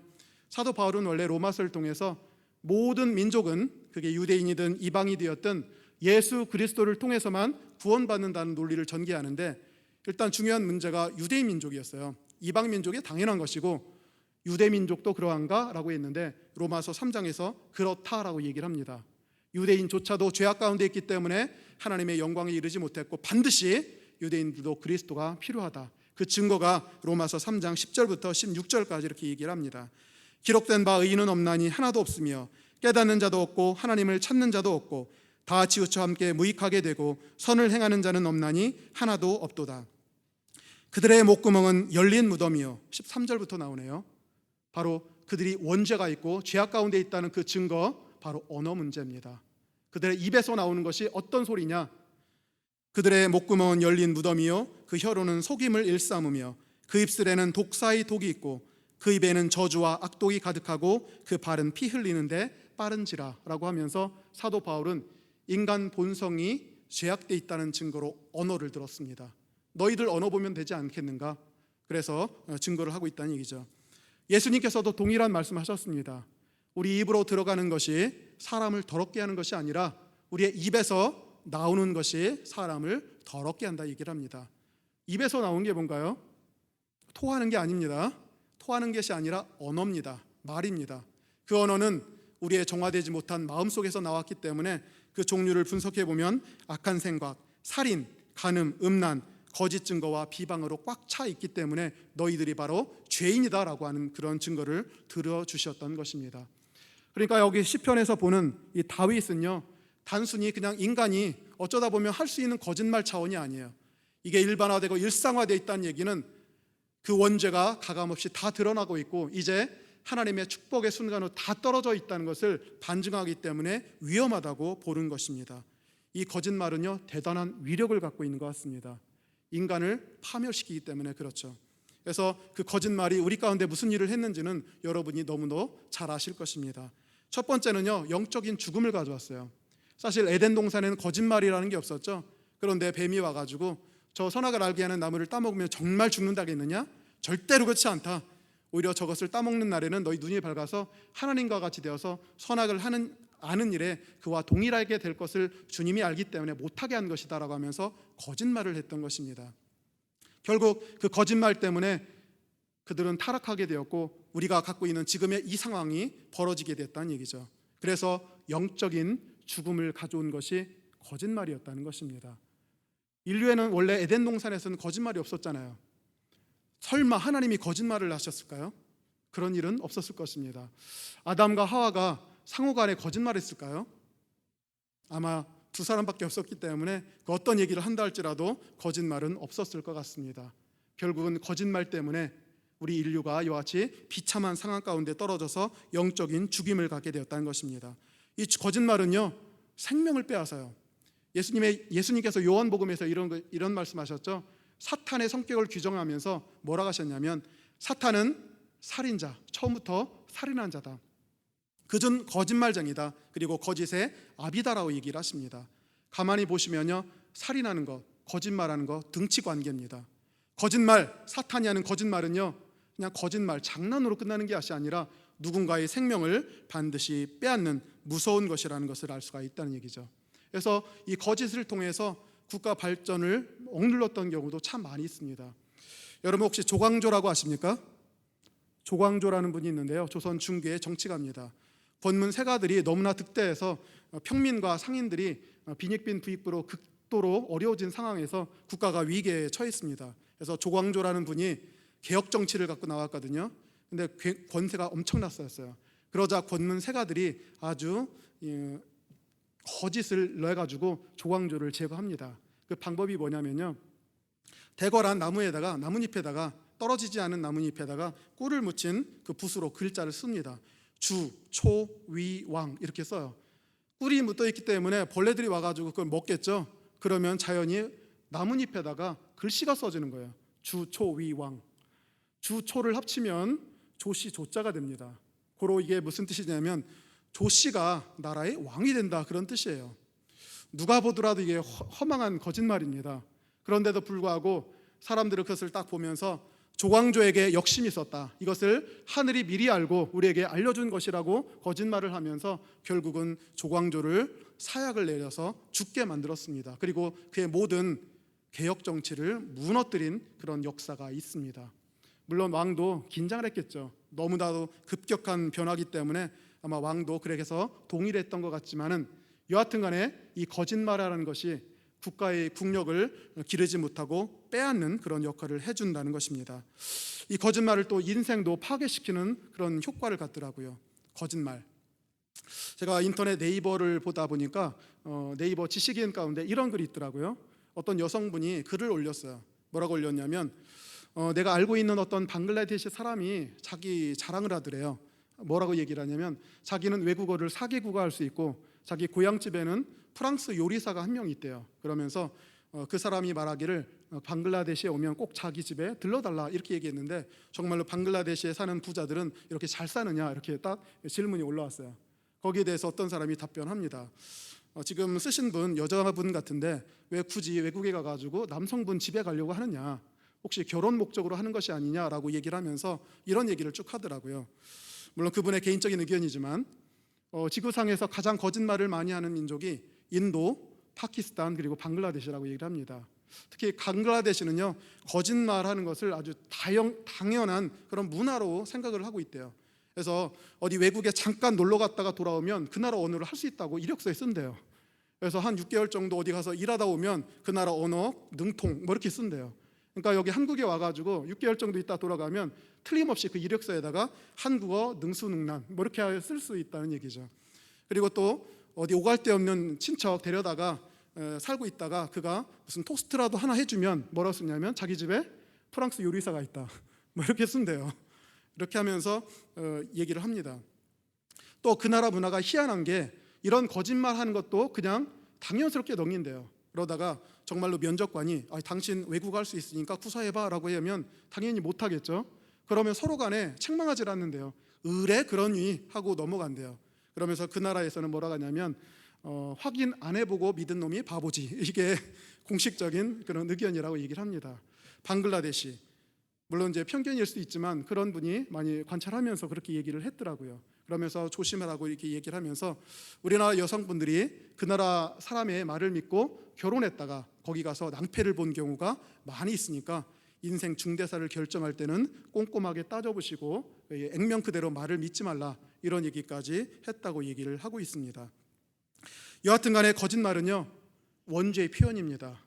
A: 사도 바울은 원래 로마서를 통해서 모든 민족은 그게 유대인이든 이방이 되었든 예수 그리스도를 통해서만 구원받는다는 논리를 전개하는데, 일단 중요한 문제가 유대인 민족이었어요. 이방 민족이 당연한 것이고 유대 민족도 그러한가? 라고 했는데 로마서 3장에서 그렇다라고 얘기를 합니다. 유대인조차도 죄악 가운데 있기 때문에 하나님의 영광에 이르지 못했고 반드시 유대인들도 그리스도가 필요하다. 그 증거가 로마서 3장 10절부터 16절까지 이렇게 얘기를 합니다. 기록된 바 의인은 없나니 하나도 없으며 깨닫는 자도 없고 하나님을 찾는 자도 없고 다 치우쳐 함께 무익하게 되고 선을 행하는 자는 없나니 하나도 없도다. 그들의 목구멍은 열린 무덤이요. 13절부터 나오네요. 바로 그들이 원죄가 있고 죄악 가운데 있다는 그 증거, 바로 언어 문제입니다. 그들의 입에서 나오는 것이 어떤 소리냐? 그들의 목구멍은 열린 무덤이요 그 혀로는 속임을 일삼으며 그 입술에는 독사의 독이 있고 그 입에는 저주와 악독이 가득하고 그 발은 피 흘리는데 빠른지라라고 하면서 사도 바울은 인간 본성이 죄악돼 있다는 증거로 언어를 들었습니다. 너희들 언어 보면 되지 않겠는가? 그래서 증거를 하고 있다는 얘기죠. 예수님께서도 동일한 말씀하셨습니다. 우리 입으로 들어가는 것이 사람을 더럽게 하는 것이 아니라 우리의 입에서 나오는 것이 사람을 더럽게 한다 얘기를 합니다. 입에서 나온 게 뭔가요? 토하는 게 아닙니다. 토하는 것이 아니라 언어입니다. 말입니다. 그 언어는 우리의 정화되지 못한 마음속에서 나왔기 때문에 그 종류를 분석해 보면 악한 생각, 살인, 간음, 음란, 거짓 증거와 비방으로 꽉 차 있기 때문에 너희들이 바로 죄인이다라고 하는 그런 증거를 들어주셨던 것입니다. 그러니까 여기 시편에서 보는 이 다윗은요, 단순히 그냥 인간이 어쩌다 보면 할 수 있는 거짓말 차원이 아니에요. 이게 일반화되고 일상화되어 있다는 얘기는 그 원죄가 가감없이 다 드러나고 있고 이제 하나님의 축복의 순간으로 다 떨어져 있다는 것을 반증하기 때문에 위험하다고 보는 것입니다. 이 거짓말은요, 대단한 위력을 갖고 있는 것 같습니다. 인간을 파멸시키기 때문에 그렇죠. 그래서 그 거짓말이 우리 가운데 무슨 일을 했는지는 여러분이 너무도 잘 아실 것입니다. 첫 번째는요, 영적인 죽음을 가져왔어요. 사실 에덴 동산에는 거짓말이라는 게 없었죠. 그런데 뱀이 와가지고 저 선악을 알게 하는 나무를 따먹으면 정말 죽는다겠느냐? 절대로 그렇지 않다. 오히려 저것을 따먹는 날에는 너희 눈이 밝아서 하나님과 같이 되어서 선악을 아는 일에 그와 동일하게 될 것을 주님이 알기 때문에 못하게 한 것이다 라고 하면서 거짓말을 했던 것입니다. 결국 그 거짓말 때문에 그들은 타락하게 되었고 우리가 갖고 있는 지금의 이 상황이 벌어지게 됐다는 얘기죠. 그래서 영적인 죽음을 가져온 것이 거짓말이었다는 것입니다. 인류에는 원래 에덴 동산에서는 거짓말이 없었잖아요. 설마 하나님이 거짓말을 하셨을까요? 그런 일은 없었을 것입니다. 아담과 하와가 상호간에 거짓말했을까요? 아마 두 사람밖에 없었기 때문에 그 어떤 얘기를 한다 할지라도 거짓말은 없었을 것 같습니다. 결국은 거짓말 때문에 우리 인류가 이와 같이 비참한 상황 가운데 떨어져서 영적인 죽임을 갖게 되었다는 것입니다. 이 거짓말은요, 생명을 빼앗아요. 예수님께서 요한복음에서 이런 말씀하셨죠. 사탄의 성격을 규정하면서 뭐라고 하셨냐면 사탄은 살인자, 처음부터 살인한 자다. 그는 거짓말쟁이다. 그리고 거짓의 아비다라고 얘기를 하십니다. 가만히 보시면요, 살인하는 것, 거짓말하는 것 등치 관계입니다. 거짓말, 사탄이 하는 거짓말은요, 그냥 거짓말, 장난으로 끝나는 것이 아니라 누군가의 생명을 반드시 빼앗는 무서운 것이라는 것을 알 수가 있다는 얘기죠. 그래서 이 거짓을 통해서 국가 발전을 억눌렀던 경우도 참 많이 있습니다. 여러분 혹시 조광조라고 아십니까? 조광조라는 분이 있는데요, 조선 중기의 정치가입니다. 권문 세가들이 너무나 득대해서 평민과 상인들이 빈익빈 부익부로 극도로 어려워진 상황에서 국가가 위기에 처했습니다. 그래서 조광조라는 분이 개혁 정치를 갖고 나왔거든요. 근데 권세가 엄청났었어요. 그러자 권문 세가들이 아주 거짓을 넣어가지고 조광조를 제거합니다. 그 방법이 뭐냐면요, 대궐한 나뭇잎에다가 떨어지지 않은 나뭇잎에다가 꿀을 묻힌 그 붓으로 글자를 씁니다. 주, 초, 위, 왕 이렇게 써요. 꿀이 묻어있기 때문에 벌레들이 와가지고 그걸 먹겠죠. 그러면 자연히 나뭇잎에다가 글씨가 써지는 거예요. 주, 초, 위, 왕. 주, 초를 합치면 조씨, 조자가 됩니다. 고로 이게 무슨 뜻이냐면 조씨가 나라의 왕이 된다, 그런 뜻이에요. 누가 보더라도 이게 허망한 거짓말입니다. 그런데도 불구하고 사람들은 그것을 딱 보면서 조광조에게 역심이 있었다, 이것을 하늘이 미리 알고 우리에게 알려준 것이라고 거짓말을 하면서 결국은 조광조를 사약을 내려서 죽게 만들었습니다. 그리고 그의 모든 개혁 정치를 무너뜨린 그런 역사가 있습니다. 물론 왕도 긴장을 했겠죠. 너무나도 급격한 변화기 때문에 아마 왕도 그래서 동일했던 것 같지만은 여하튼 간에 이 거짓말이라는 것이 국가의 국력을 기르지 못하고 빼앗는 그런 역할을 해준다는 것입니다. 이 거짓말을 또 인생도 파괴시키는 그런 효과를 갖더라고요. 거짓말. 제가 인터넷 네이버를 보다 보니까 네이버 지식인 가운데 이런 글이 있더라고요. 어떤 여성분이 글을 올렸어요. 뭐라고 올렸냐면 내가 알고 있는 어떤 방글라데시 사람이 자기 자랑을 하더래요. 뭐라고 얘기를 하냐면 자기는 외국어를 4개국어 할 수 있고 자기 고향집에는 프랑스 요리사가 한 명 있대요. 그러면서 그 사람이 말하기를 방글라데시에 오면 꼭 자기 집에 들러달라 이렇게 얘기했는데, 정말로 방글라데시에 사는 부자들은 이렇게 잘 사느냐 이렇게 딱 질문이 올라왔어요. 거기에 대해서 어떤 사람이 답변합니다. 지금 쓰신 분 여자분 같은데 왜 굳이 외국에 가가지고 남성분 집에 가려고 하느냐, 혹시 결혼 목적으로 하는 것이 아니냐라고 얘기를 하면서 이런 얘기를 쭉 하더라고요. 물론 그분의 개인적인 의견이지만 지구상에서 가장 거짓말을 많이 하는 민족이 인도, 파키스탄 그리고 방글라데시라고 얘기를 합니다. 특히 방글라데시는요, 거짓말하는 것을 아주 당연한 그런 문화로 생각을 하고 있대요. 그래서 어디 외국에 잠깐 놀러 갔다가 돌아오면 그 나라 언어를 할 수 있다고 이력서에 쓴대요. 그래서 한 6개월 정도 어디 가서 일하다 오면 그 나라 언어 능통 뭐 이렇게 쓴대요. 그러니까 여기 한국에 와가지고 6개월 정도 있다 돌아가면 틀림없이 그 이력서에다가 한국어 능수능란 뭐 이렇게 쓸 수 있다는 얘기죠. 그리고 또 어디 오갈 데 없는 친척 데려다가 살고 있다가 그가 무슨 토스트라도 하나 해주면 뭐라고 쓰냐면 자기 집에 프랑스 요리사가 있다 뭐 이렇게 쓴대요. 이렇게 하면서 얘기를 합니다. 또 그 나라 문화가 희한한 게 이런 거짓말하는 것도 그냥 당연스럽게 넘긴대요. 그러다가 정말로 면접관이 당신 외국 갈 수 있으니까 구사해봐 라고 하면 당연히 못하겠죠. 그러면 서로 간에 책망하지 않는데요. 의뢰 그러니 하고 넘어간대요. 그러면서 그 나라에서는 뭐라고 하냐면 확인 안 해보고 믿은 놈이 바보지, 이게 공식적인 그런 의견이라고 얘기를 합니다. 방글라데시, 물론 이제 편견일 수도 있지만 그런 분이 많이 관찰하면서 그렇게 얘기를 했더라고요. 그러면서 조심하라고 이렇게 얘기를 하면서 우리나라 여성분들이 그 나라 사람의 말을 믿고 결혼했다가 거기 가서 낭패를 본 경우가 많이 있으니까 인생 중대사를 결정할 때는 꼼꼼하게 따져보시고 액면 그대로 말을 믿지 말라, 이런 얘기까지 했다고 얘기를 하고 있습니다. 여하튼 간에 거짓말은요, 원죄의 표현입니다.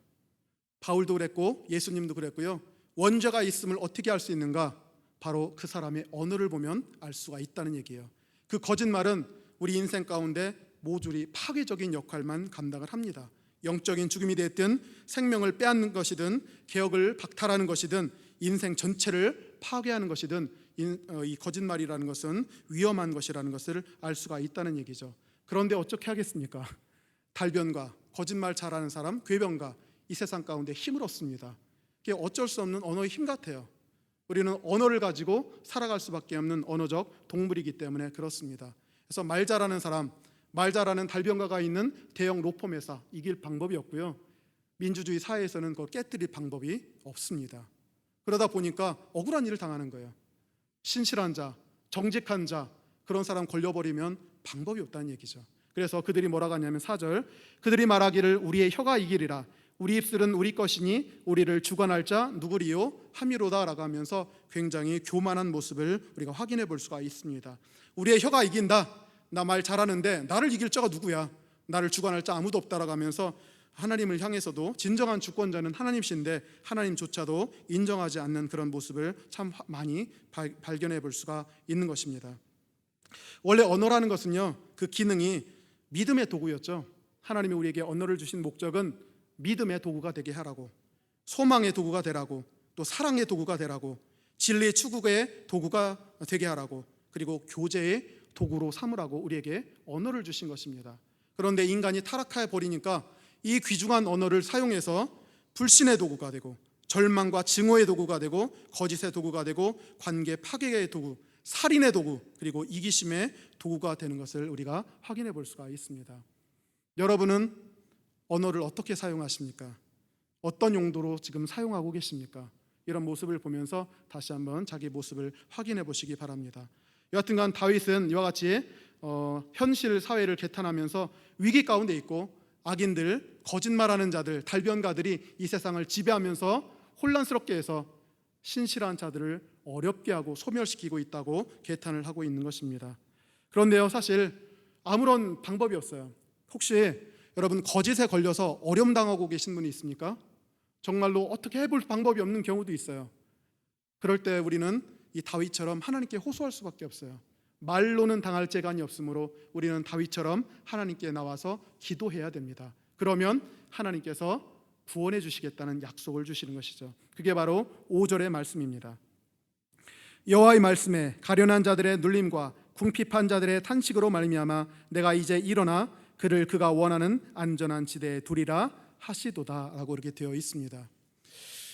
A: 바울도 그랬고 예수님도 그랬고요. 원죄가 있음을 어떻게 알 수 있는가? 바로 그 사람의 언어를 보면 알 수가 있다는 얘기예요. 그 거짓말은 우리 인생 가운데 모조리 파괴적인 역할만 감당을 합니다. 영적인 죽음이 됐든 생명을 빼앗는 것이든 개혁을 박탈하는 것이든 인생 전체를 파괴하는 것이든 이 거짓말이라는 것은 위험한 것이라는 것을 알 수가 있다는 얘기죠. 그런데 어떻게 하겠습니까? 달변가, 거짓말 잘하는 사람, 궤변가, 이 세상 가운데 힘을 얻습니다. 그게 어쩔 수 없는 언어의 힘 같아요. 우리는 언어를 가지고 살아갈 수밖에 없는 언어적 동물이기 때문에 그렇습니다. 그래서 말 잘하는 사람, 말 잘하는 달변가가 있는 대형 로펌 회사 이길 방법이 없고요. 민주주의 사회에서는 그걸 깨뜨릴 방법이 없습니다. 그러다 보니까 억울한 일을 당하는 거예요. 신실한 자, 정직한 자, 그런 사람 걸려버리면 방법이 없다는 얘기죠. 그래서 그들이 뭐라고 하냐면 4절, 그들이 말하기를 우리의 혀가 이기리라, 우리 입술은 우리 것이니 우리를 주관할 자 누구리요 함이로다 라고 하면서 굉장히 교만한 모습을 우리가 확인해 볼 수가 있습니다. 우리의 혀가 이긴다, 나 말 잘하는데 나를 이길 자가 누구야, 나를 주관할 자 아무도 없다라고 하면서 하나님을 향해서도 진정한 주권자는 하나님이신데 하나님조차도 인정하지 않는 그런 모습을 참 많이 발견해 볼 수가 있는 것입니다. 원래 언어라는 것은요, 그 기능이 믿음의 도구였죠. 하나님이 우리에게 언어를 주신 목적은 믿음의 도구가 되게 하라고, 소망의 도구가 되라고, 또 사랑의 도구가 되라고, 진리의 추구의 도구가 되게 하라고, 그리고 교제의 도구로 삼으라고 우리에게 언어를 주신 것입니다. 그런데 인간이 타락해 버리니까 이 귀중한 언어를 사용해서 불신의 도구가 되고, 절망과 증오의 도구가 되고, 거짓의 도구가 되고, 관계 파괴의 도구, 살인의 도구, 그리고 이기심의 도구가 되는 것을 우리가 확인해 볼 수가 있습니다. 여러분은 언어를 어떻게 사용하십니까? 어떤 용도로 지금 사용하고 계십니까? 이런 모습을 보면서 다시 한번 자기 모습을 확인해 보시기 바랍니다. 여하튼간 다윗은 이와 같이 현실 사회를 개탄하면서 위기 가운데 있고, 악인들, 거짓말하는 자들, 달변가들이 이 세상을 지배하면서 혼란스럽게 해서 신실한 자들을 어렵게 하고 소멸시키고 있다고 개탄을 하고 있는 것입니다. 그런데요, 사실 아무런 방법이 없어요. 혹시 여러분 거짓에 걸려서 어려움당하고 계신 분이 있습니까? 정말로 어떻게 해볼 방법이 없는 경우도 있어요. 그럴 때 우리는 이 다윗처럼 하나님께 호소할 수밖에 없어요. 말로는 당할 재간이 없으므로 우리는 다윗처럼 하나님께 나와서 기도해야 됩니다. 그러면 하나님께서 구원해 주시겠다는 약속을 주시는 것이죠. 그게 바로 5절의 말씀입니다. 여호와의 말씀에 가련한 자들의 눌림과 궁핍한 자들의 탄식으로 말미암아 내가 이제 일어나 그를 그가 원하는 안전한 지대에 두리라 하시도다라고 이렇게 되어 있습니다.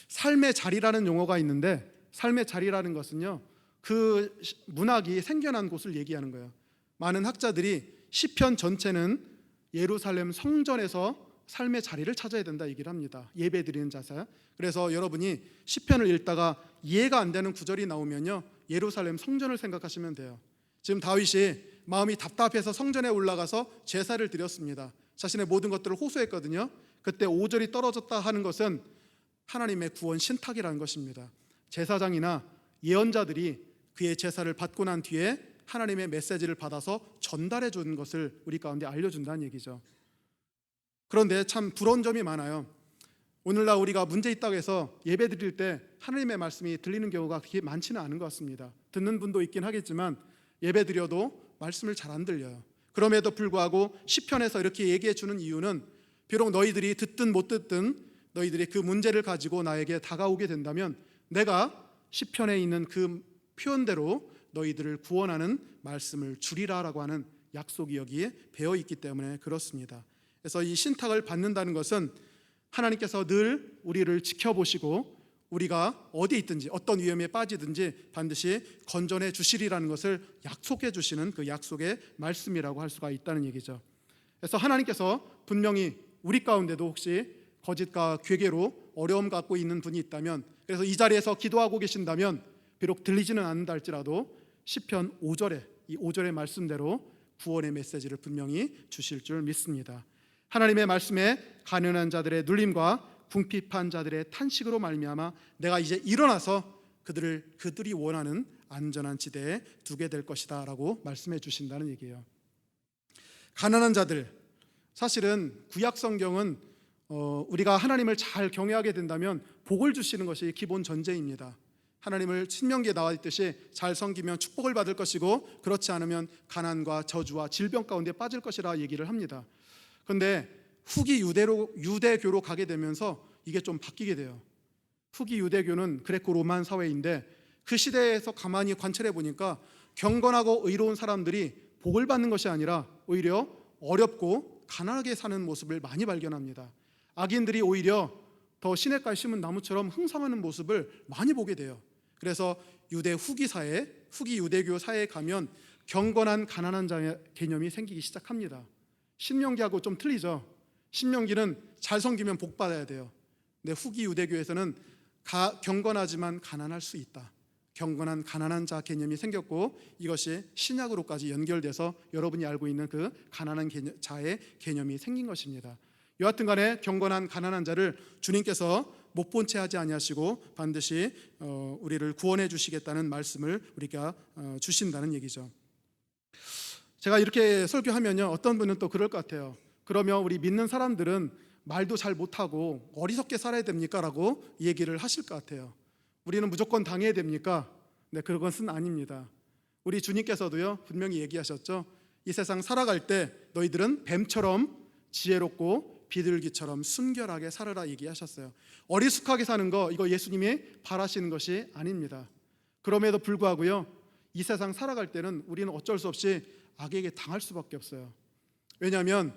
A: 삶의 자리라는 용어가 있는데, 삶의 자리라는 것은요, 그 문학이 생겨난 곳을 얘기하는 거예요. 많은 학자들이 시편 전체는 예루살렘 성전에서 삶의 자리를 찾아야 된다 얘기를 합니다. 예배드리는 자세. 그래서 여러분이 시편을 읽다가 이해가 안 되는 구절이 나오면요, 예루살렘 성전을 생각하시면 돼요. 지금 다윗이 마음이 답답해서 성전에 올라가서 제사를 드렸습니다. 자신의 모든 것들을 호소했거든요. 그때 5절이 떨어졌다 하는 것은 하나님의 구원 신탁이라는 것입니다. 제사장이나 예언자들이 그의 제사를 받고 난 뒤에 하나님의 메시지를 받아서 전달해 준 것을 우리 가운데 알려준다는 얘기죠. 그런데 참 부러운 점이 많아요. 오늘날 우리가 문제 있다고 해서 예배 드릴 때 하나님의 말씀이 들리는 경우가 그렇게 많지는 않은 것 같습니다. 듣는 분도 있긴 하겠지만 예배 드려도 말씀을 잘 안 들려요. 그럼에도 불구하고 시편에서 이렇게 얘기해 주는 이유는, 비록 너희들이 듣든 못 듣든 너희들이 그 문제를 가지고 나에게 다가오게 된다면 내가 시편에 있는 그 표현대로 너희들을 구원하는 말씀을 주리라라고 하는 약속이 여기에 배어 있기 때문에 그렇습니다. 그래서 이 신탁을 받는다는 것은 하나님께서 늘 우리를 지켜보시고 우리가 어디 있든지 어떤 위험에 빠지든지 반드시 건져내 주시리라는 것을 약속해 주시는 그 약속의 말씀이라고 할 수가 있다는 얘기죠. 그래서 하나님께서 분명히 우리 가운데도 혹시 거짓과 괴계로 어려움 갖고 있는 분이 있다면, 그래서 이 자리에서 기도하고 계신다면 비록 들리지는 않는다 할지라도 시편 5절에 이 5절의 말씀대로 구원의 메시지를 분명히 주실 줄 믿습니다. 하나님의 말씀에 가난한 자들의 눌림과 궁핍한 자들의 탄식으로 말미암아 내가 이제 일어나서 그들이 원하는 안전한 지대에 두게 될 것이다 라고 말씀해 주신다는 얘기예요. 가난한 자들, 사실은 구약 성경은 우리가 하나님을 잘 경외하게 된다면 복을 주시는 것이 기본 전제입니다. 하나님을 신명기에 나와 있듯이 잘 섬기면 축복을 받을 것이고 그렇지 않으면 가난과 저주와 질병 가운데 빠질 것이라 얘기를 합니다. 그런데 후기 유대교로 가게 되면서 이게 좀 바뀌게 돼요. 후기 유대교는 그레코 로만 사회인데 그 시대에서 가만히 관찰해 보니까 경건하고 의로운 사람들이 복을 받는 것이 아니라 오히려 어렵고 가난하게 사는 모습을 많이 발견합니다. 악인들이 오히려 더 시냇가에 심은 나무처럼 흥성하는 모습을 많이 보게 돼요. 그래서 유대 후기 유대교 사회에 가면 경건한 가난한 자의 개념이 생기기 시작합니다. 신명기하고 좀 틀리죠. 신명기는 잘 섬기면 복 받아야 돼요. 근데 후기 유대교에서는 경건하지만 가난할 수 있다. 경건한 가난한 자 개념이 생겼고 이것이 신약으로까지 연결돼서 여러분이 알고 있는 그 가난한 자의 개념이 생긴 것입니다. 여하튼 간에 경건한 가난한 자를 주님께서 못 본 채 하지 아니하시고 반드시 우리를 구원해 주시겠다는 말씀을 우리가 주신다는 얘기죠. 제가 이렇게 설교하면요, 어떤 분은 또 그럴 것 같아요. 그러면 우리 믿는 사람들은 말도 잘 못하고 어리석게 살아야 됩니까? 라고 얘기를 하실 것 같아요. 우리는 무조건 당해야 됩니까? 네, 그것은 아닙니다. 우리 주님께서도요 분명히 얘기하셨죠. 이 세상 살아갈 때 너희들은 뱀처럼 지혜롭고 비둘기처럼 순결하게 살아라 얘기하셨어요. 어리숙하게 사는 거, 이거 예수님이 바라시는 것이 아닙니다. 그럼에도 불구하고요, 이 세상 살아갈 때는 우리는 어쩔 수 없이 악에게 당할 수밖에 없어요. 왜냐하면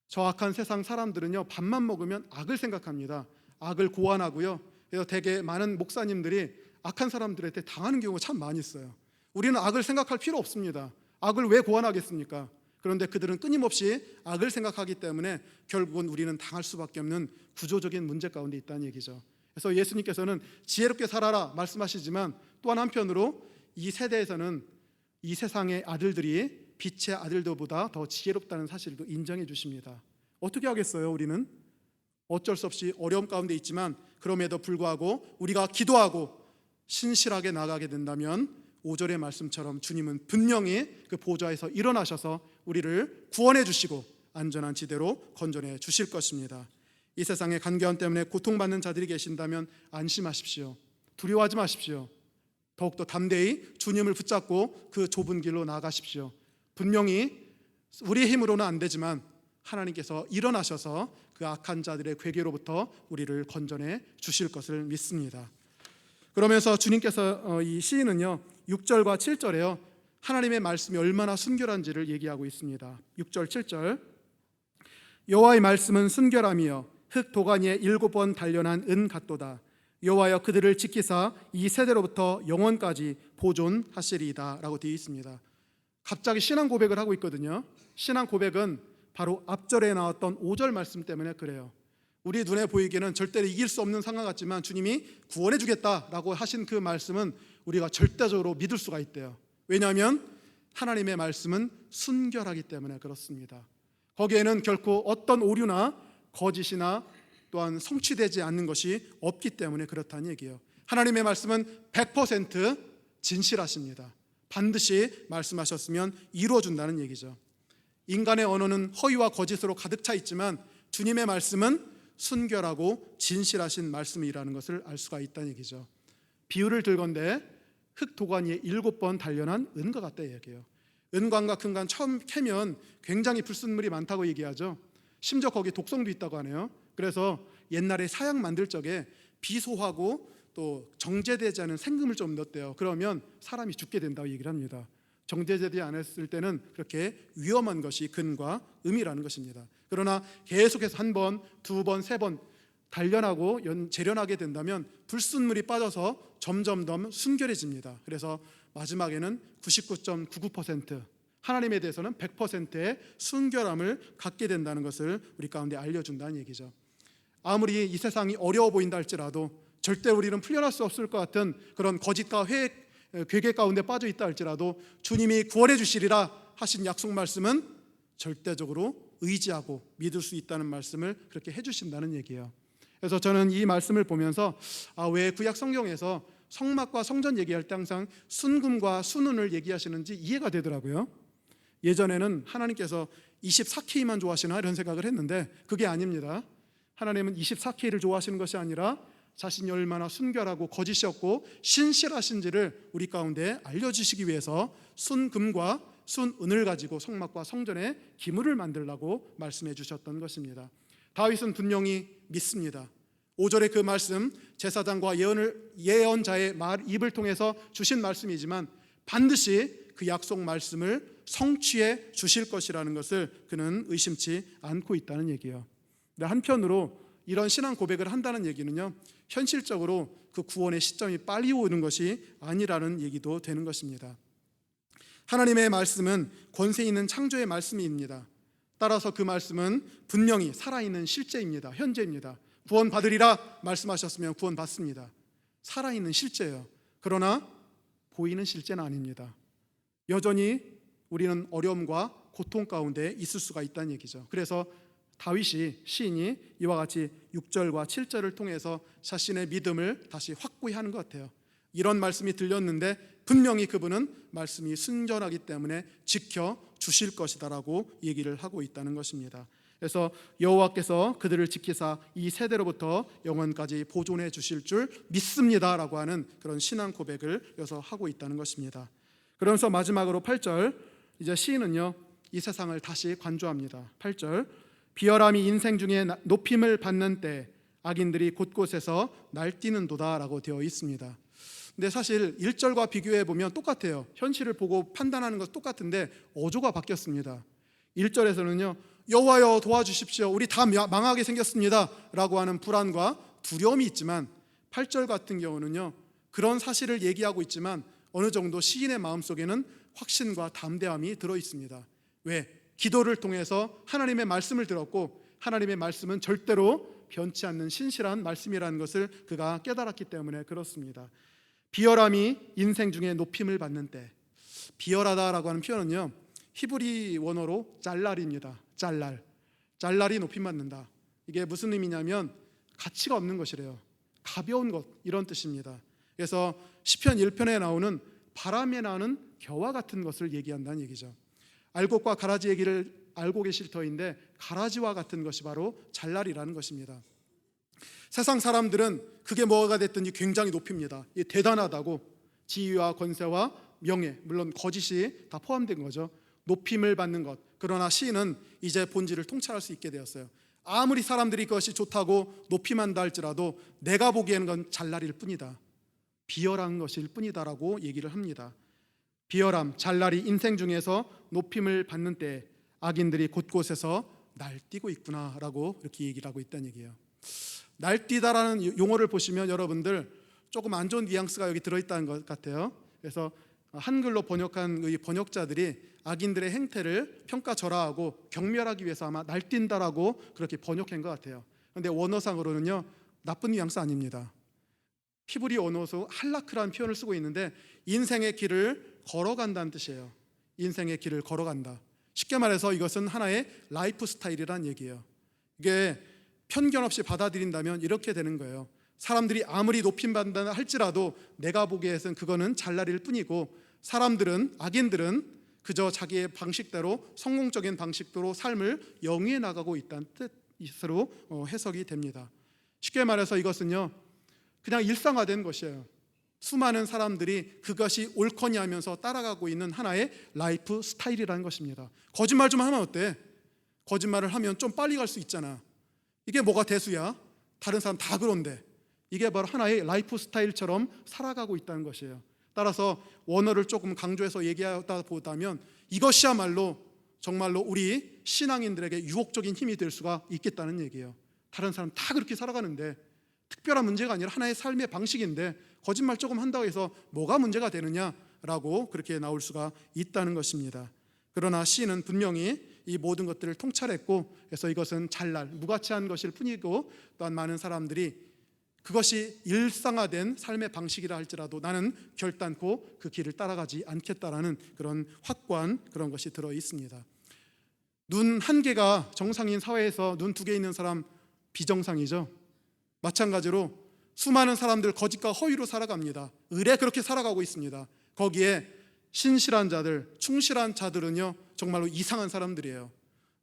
A: 저 악한 세상 사람들은요 밥만 먹으면 악을 생각합니다. 악을 고안하고요. 그래서 되게 많은 목사님들이 악한 사람들한테 당하는 경우가 참 많이 있어요. 우리는 악을 생각할 필요 없습니다. 악을 왜 고안하겠습니까? 그런데 그들은 끊임없이 악을 생각하기 때문에 결국은 우리는 당할 수밖에 없는 구조적인 문제 가운데 있다는 얘기죠. 그래서 예수님께서는 지혜롭게 살아라 말씀하시지만 또한 한편으로 이 세대에서는 이 세상의 아들들이 빛의 아들들보다 더 지혜롭다는 사실도 인정해 주십니다. 어떻게 하겠어요? 우리는 어쩔 수 없이 어려움 가운데 있지만 그럼에도 불구하고 우리가 기도하고 신실하게 나가게 된다면 5절의 말씀처럼 주님은 분명히 그 보좌에서 일어나셔서 우리를 구원해 주시고 안전한 지대로 건져내 주실 것입니다. 이 세상의 간교함 때문에 고통받는 자들이 계신다면 안심하십시오. 두려워하지 마십시오. 더욱더 담대히 주님을 붙잡고 그 좁은 길로 나아가십시오. 분명히 우리의 힘으로는 안 되지만 하나님께서 일어나셔서 그 악한 자들의 괴계로부터 우리를 건져내 주실 것을 믿습니다. 그러면서 주님께서 이 시인은요 6절과 7절에요 하나님의 말씀이 얼마나 순결한지를 얘기하고 있습니다. 6절 7절 여호와의 말씀은 순결함이요 흙 도가니에 7번 단련한 은 같도다. 여호와여 그들을 지키사 이 세대로부터 영원까지 보존하시리이다 라고 되어 있습니다. 갑자기 신앙 고백을 하고 있거든요. 신앙 고백은 바로 앞절에 나왔던 5절 말씀 때문에 그래요. 우리 눈에 보이기에는 절대로 이길 수 없는 상황 같지만 주님이 구원해 주겠다라고 하신 그 말씀은 우리가 절대적으로 믿을 수가 있대요. 왜냐하면 하나님의 말씀은 순결하기 때문에 그렇습니다. 거기에는 결코 어떤 오류나 거짓이나 또한 성취되지 않는 것이 없기 때문에 그렇다는 얘기예요. 하나님의 말씀은 100% 진실하십니다. 반드시 말씀하셨으면 이루어준다는 얘기죠. 인간의 언어는 허위와 거짓으로 가득 차 있지만 주님의 말씀은 순결하고 진실하신 말씀이라는 것을 알 수가 있다는 얘기죠. 비유를 들건대 흙 도가니에 7번 단련한 은과 같다 얘기해요. 은관과 금관 처음 캐면 굉장히 불순물이 많다고 얘기하죠. 심지어 거기 독성도 있다고 하네요. 그래서 옛날에 사약 만들 적에 비소하고 또 정제되지 않은 생금을 좀 넣었대요. 그러면 사람이 죽게 된다고 얘기를 합니다. 정제되지 않았을 때는 그렇게 위험한 것이 금과 음이라는 것입니다. 그러나 계속해서 한 번, 두 번, 세 번 단련하고 재련하게 된다면 불순물이 빠져서 점점 더 순결해집니다. 그래서 마지막에는 99.99% 하나님에 대해서는 100%의 순결함을 갖게 된다는 것을 우리 가운데 알려준다는 얘기죠. 아무리 이 세상이 어려워 보인다 할지라도 절대 우리는 풀려날 수 없을 것 같은 그런 거짓과 괴계 가운데 빠져 있다 할지라도 주님이 구원해 주시리라 하신 약속 말씀은 절대적으로 의지하고 믿을 수 있다는 말씀을 그렇게 해주신다는 얘기예요. 그래서 저는 이 말씀을 보면서 왜 구약 성경에서 성막과 성전 얘기할 때 항상 순금과 순은을 얘기하시는지 이해가 되더라고요. 예전에는 하나님께서 24K만 좋아하시나 이런 생각을 했는데 그게 아닙니다. 하나님은 24K를 좋아하시는 것이 아니라 자신이 얼마나 순결하고 거짓이 없고 신실하신지를 우리 가운데 알려주시기 위해서 순금과 순은을 가지고 성막과 성전에 기물을 만들라고 말씀해 주셨던 것입니다. 다윗은 분명히 믿습니다. 5절의 그 말씀, 제사장과 예언자의 입을 통해서 주신 말씀이지만 반드시 그 약속 말씀을 성취해 주실 것이라는 것을 그는 의심치 않고 있다는 얘기예요. 근데 한편으로 이런 신앙 고백을 한다는 얘기는요, 현실적으로 그 구원의 시점이 빨리 오는 것이 아니라는 얘기도 되는 것입니다. 하나님의 말씀은 권세 있는 창조의 말씀입니다. 따라서 그 말씀은 분명히 살아있는 실제입니다. 현재입니다. 구원받으리라 말씀하셨으면 구원받습니다. 살아있는 실제예요. 그러나 보이는 실제는 아닙니다. 여전히 우리는 어려움과 고통 가운데 있을 수가 있다는 얘기죠. 그래서 다윗이 시인이 이와 같이 6절과 7절을 통해서 자신의 믿음을 다시 확고히 하는 것 같아요. 이런 말씀이 들렸는데 분명히 그분은 말씀이 순전하기 때문에 지켜 주실 것이다라고 얘기를 하고 있다는 것입니다. 그래서 여호와께서 그들을 지키사 이 세대로부터 영원까지 보존해 주실 줄 믿습니다라고 하는 그런 신앙 고백을 여기서 하고 있다는 것입니다. 그러면서 마지막으로 8절, 이제 시인은요 이 세상을 다시 관조합니다. 8절, 비열함이 인생 중에 높임을 받는 때 악인들이 곳곳에서 날뛰는도다 라고 되어 있습니다. 근데 사실 1절과 비교해 보면 똑같아요. 현실을 보고 판단하는 것 똑같은데 어조가 바뀌었습니다. 1절에서는요 여호와여 도와주십시오, 우리 다 망하게 생겼습니다 라고 하는 불안과 두려움이 있지만 8절 같은 경우는요 그런 사실을 얘기하고 있지만 어느 정도 시인의 마음속에는 확신과 담대함이 들어있습니다. 왜? 기도를 통해서 하나님의 말씀을 들었고 하나님의 말씀은 절대로 변치 않는 신실한 말씀이라는 것을 그가 깨달았기 때문에 그렇습니다. 비열함이 인생 중에 높임을 받는 때, 비열하다라고 하는 표현은요 히브리 원어로 짤랄입니다. 짤랄이 높임받는다. 이게 무슨 의미냐면 가치가 없는 것이래요. 가벼운 것, 이런 뜻입니다. 그래서 시편 1편에 나오는 바람에 나는 겨와 같은 것을 얘기한다는 얘기죠. 알곡과 가라지 얘기를 알고 계실 터인데 가라지와 같은 것이 바로 짤랄이라는 것입니다. 세상 사람들은 그게 뭐가 됐든지 굉장히 높입니다. 이게 대단하다고, 지위와 권세와 명예, 물론 거짓이 다 포함된 거죠. 높임을 받는 것. 그러나 시인은 이제 본질을 통찰할 수 있게 되었어요. 아무리 사람들이 그것이 좋다고 높임한다 할지라도 내가 보기에는 건 짤랄일 뿐이다, 비열한 것일 뿐이다라고 얘기를 합니다. 비열함, 짤랄이 인생 중에서 높임을 받는 때 악인들이 곳곳에서 날뛰고 있구나라고 이렇게 얘기를 하고 있다는 얘기예요. 날뛰다라는 용어를 보시면 여러분들 조금 안 좋은 뉘앙스가 여기 들어있다는 것 같아요. 그래서 한글로 번역한 이 번역자들이 악인들의 행태를 평가절하하고 경멸하기 위해서 아마 날뛴다라고 그렇게 번역한 것 같아요. 그런데 원어상으로는요, 나쁜 뉘앙스 아닙니다. 히브리 언어에서 할라크라는 표현을 쓰고 있는데 인생의 길을 걸어간다는 뜻이에요. 인생의 길을 걸어간다. 쉽게 말해서 이것은 하나의 라이프 스타일이라는 얘기예요. 이게 편견 없이 받아들인다면 이렇게 되는 거예요. 사람들이 아무리 높임받는다 할지라도 내가 보기에는 그거는 잘날일 뿐이고, 사람들은, 악인들은 그저 자기의 방식대로, 성공적인 방식대로 삶을 영위해 나가고 있다는 뜻으로 해석이 됩니다. 쉽게 말해서 이것은요, 그냥 일상화된 것이에요. 수많은 사람들이 그것이 옳거니 하면서 따라가고 있는 하나의 라이프 스타일이라는 것입니다. 거짓말 좀 하면 어때? 거짓말을 하면 좀 빨리 갈 수 있잖아. 이게 뭐가 대수야? 다른 사람 다 그런데. 이게 바로 하나의 라이프 스타일처럼 살아가고 있다는 것이에요. 따라서 원어를 조금 강조해서 얘기하다 보다면 이것이야말로 정말로 우리 신앙인들에게 유혹적인 힘이 될 수가 있겠다는 얘기예요. 다른 사람 다 그렇게 살아가는데, 특별한 문제가 아니라 하나의 삶의 방식인데 거짓말 조금 한다고 해서 뭐가 문제가 되느냐라고 그렇게 나올 수가 있다는 것입니다. 그러나 시인은 분명히 이 모든 것들을 통찰했고, 그래서 이것은 잘날, 무가치한 것일 뿐이고, 또한 많은 사람들이 그것이 일상화된 삶의 방식이라 할지라도 나는 결단코 그 길을 따라가지 않겠다라는 그런 확고한 그런 것이 들어 있습니다. 눈 한 개가 정상인 사회에서 눈 두 개 있는 사람 비정상이죠. 마찬가지로 수많은 사람들 거짓과 허위로 살아갑니다. 의례 그렇게 살아가고 있습니다. 거기에 신실한 자들, 충실한 자들은요 정말로 이상한 사람들이에요.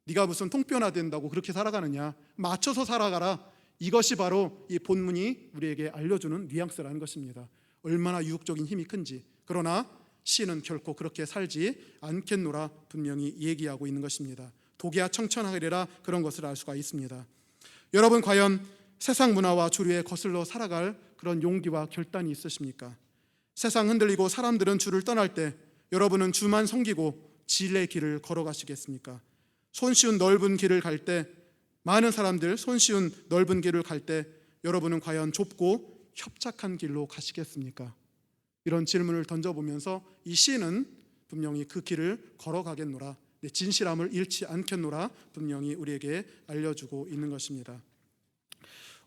A: 네가 무슨 통뼈나 된다고 그렇게 살아가느냐, 맞춰서 살아가라. 이것이 바로 이 본문이 우리에게 알려주는 뉘앙스라는 것입니다. 얼마나 유혹적인 힘이 큰지. 그러나 시는 결코 그렇게 살지 않겠노라 분명히 얘기하고 있는 것입니다. 독야 청천하리라, 그런 것을 알 수가 있습니다. 여러분, 과연 세상 문화와 주류에 거슬러 살아갈 그런 용기와 결단이 있으십니까? 세상 흔들리고 사람들은 주를 떠날 때 여러분은 주만 섬기고 진리의 길을 걸어가시겠습니까? 손쉬운 넓은 길을 갈 때, 많은 사람들 손쉬운 넓은 길을 갈 때 여러분은 과연 좁고 협착한 길로 가시겠습니까? 이런 질문을 던져보면서 이 시인은 분명히 그 길을 걸어가겠노라, 내 진실함을 잃지 않겠노라 분명히 우리에게 알려주고 있는 것입니다.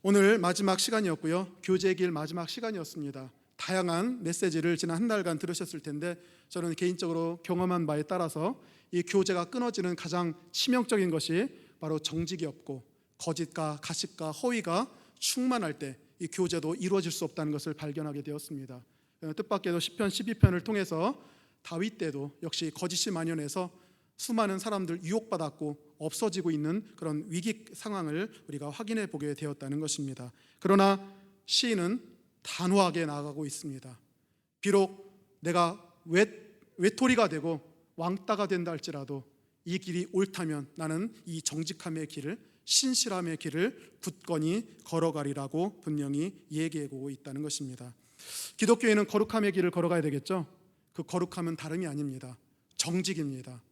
A: 오늘 마지막 시간이었고요, 교제의 길 마지막 시간이었습니다. 다양한 메시지를 지난 한 달간 들으셨을 텐데, 저는 개인적으로 경험한 바에 따라서 이 교제가 끊어지는 가장 치명적인 것이 바로 정직이 없고 거짓과 가식과 허위가 충만할 때 이 교제도 이루어질 수 없다는 것을 발견하게 되었습니다. 뜻밖에도 시편 12편을 통해서 다윗 때도 역시 거짓이 만연해서 수많은 사람들 유혹받았고 없어지고 있는 그런 위기 상황을 우리가 확인해 보게 되었다는 것입니다. 그러나 시인은 단호하게 나아가고 있습니다. 비록 내가 외톨이가 되고 왕따가 된다 할지라도 이 길이 옳다면 나는 이 정직함의 길을, 신실함의 길을 굳건히 걸어가리라고 분명히 얘기하고 있다는 것입니다. 기독교인은 거룩함의 길을 걸어가야 되겠죠. 그 거룩함은 다름이 아닙니다. 정직입니다.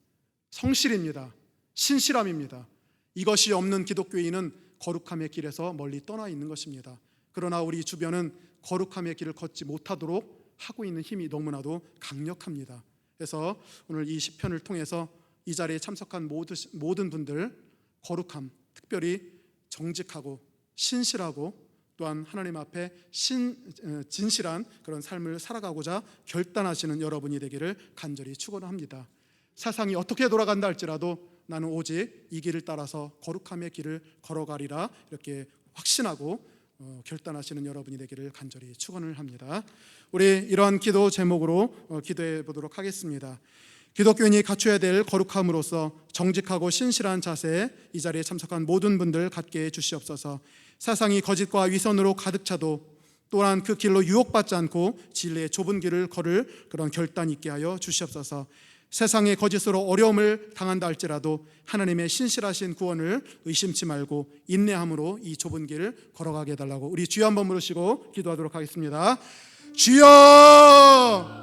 A: 성실입니다. 신실함입니다. 이것이 없는 기독교인은 거룩함의 길에서 멀리 떠나 있는 것입니다. 그러나 우리 주변은 거룩함의 길을 걷지 못하도록 하고 있는 힘이 너무나도 강력합니다. 그래서 오늘 이 시편을 통해서 이 자리에 참석한 모든 분들, 거룩함, 특별히 정직하고 신실하고 또한 하나님 앞에 진실한 그런 삶을 살아가고자 결단하시는 여러분이 되기를 간절히 축원합니다. 세상이 어떻게 돌아간다 할지라도 나는 오직 이 길을 따라서 거룩함의 길을 걸어가리라, 이렇게 확신하고 결단하시는 여러분이 되기를 간절히 축원을 합니다. 우리 이러한 기도 제목으로 기도해 보도록 하겠습니다. 기독교인이 갖춰야 될 거룩함으로서 정직하고 신실한 자세, 이 자리에 참석한 모든 분들 갖게 해 주시옵소서. 세상이 거짓과 위선으로 가득 차도 또한 그 길로 유혹받지 않고 진리의 좁은 길을 걸을 그런 결단 있게 하여 주시옵소서. 세상의 거짓으로 어려움을 당한다 할지라도 하나님의 신실하신 구원을 의심치 말고 인내함으로 이 좁은 길을 걸어가게 해달라고 우리 주여 한번 부르시고 기도하도록 하겠습니다. 주여!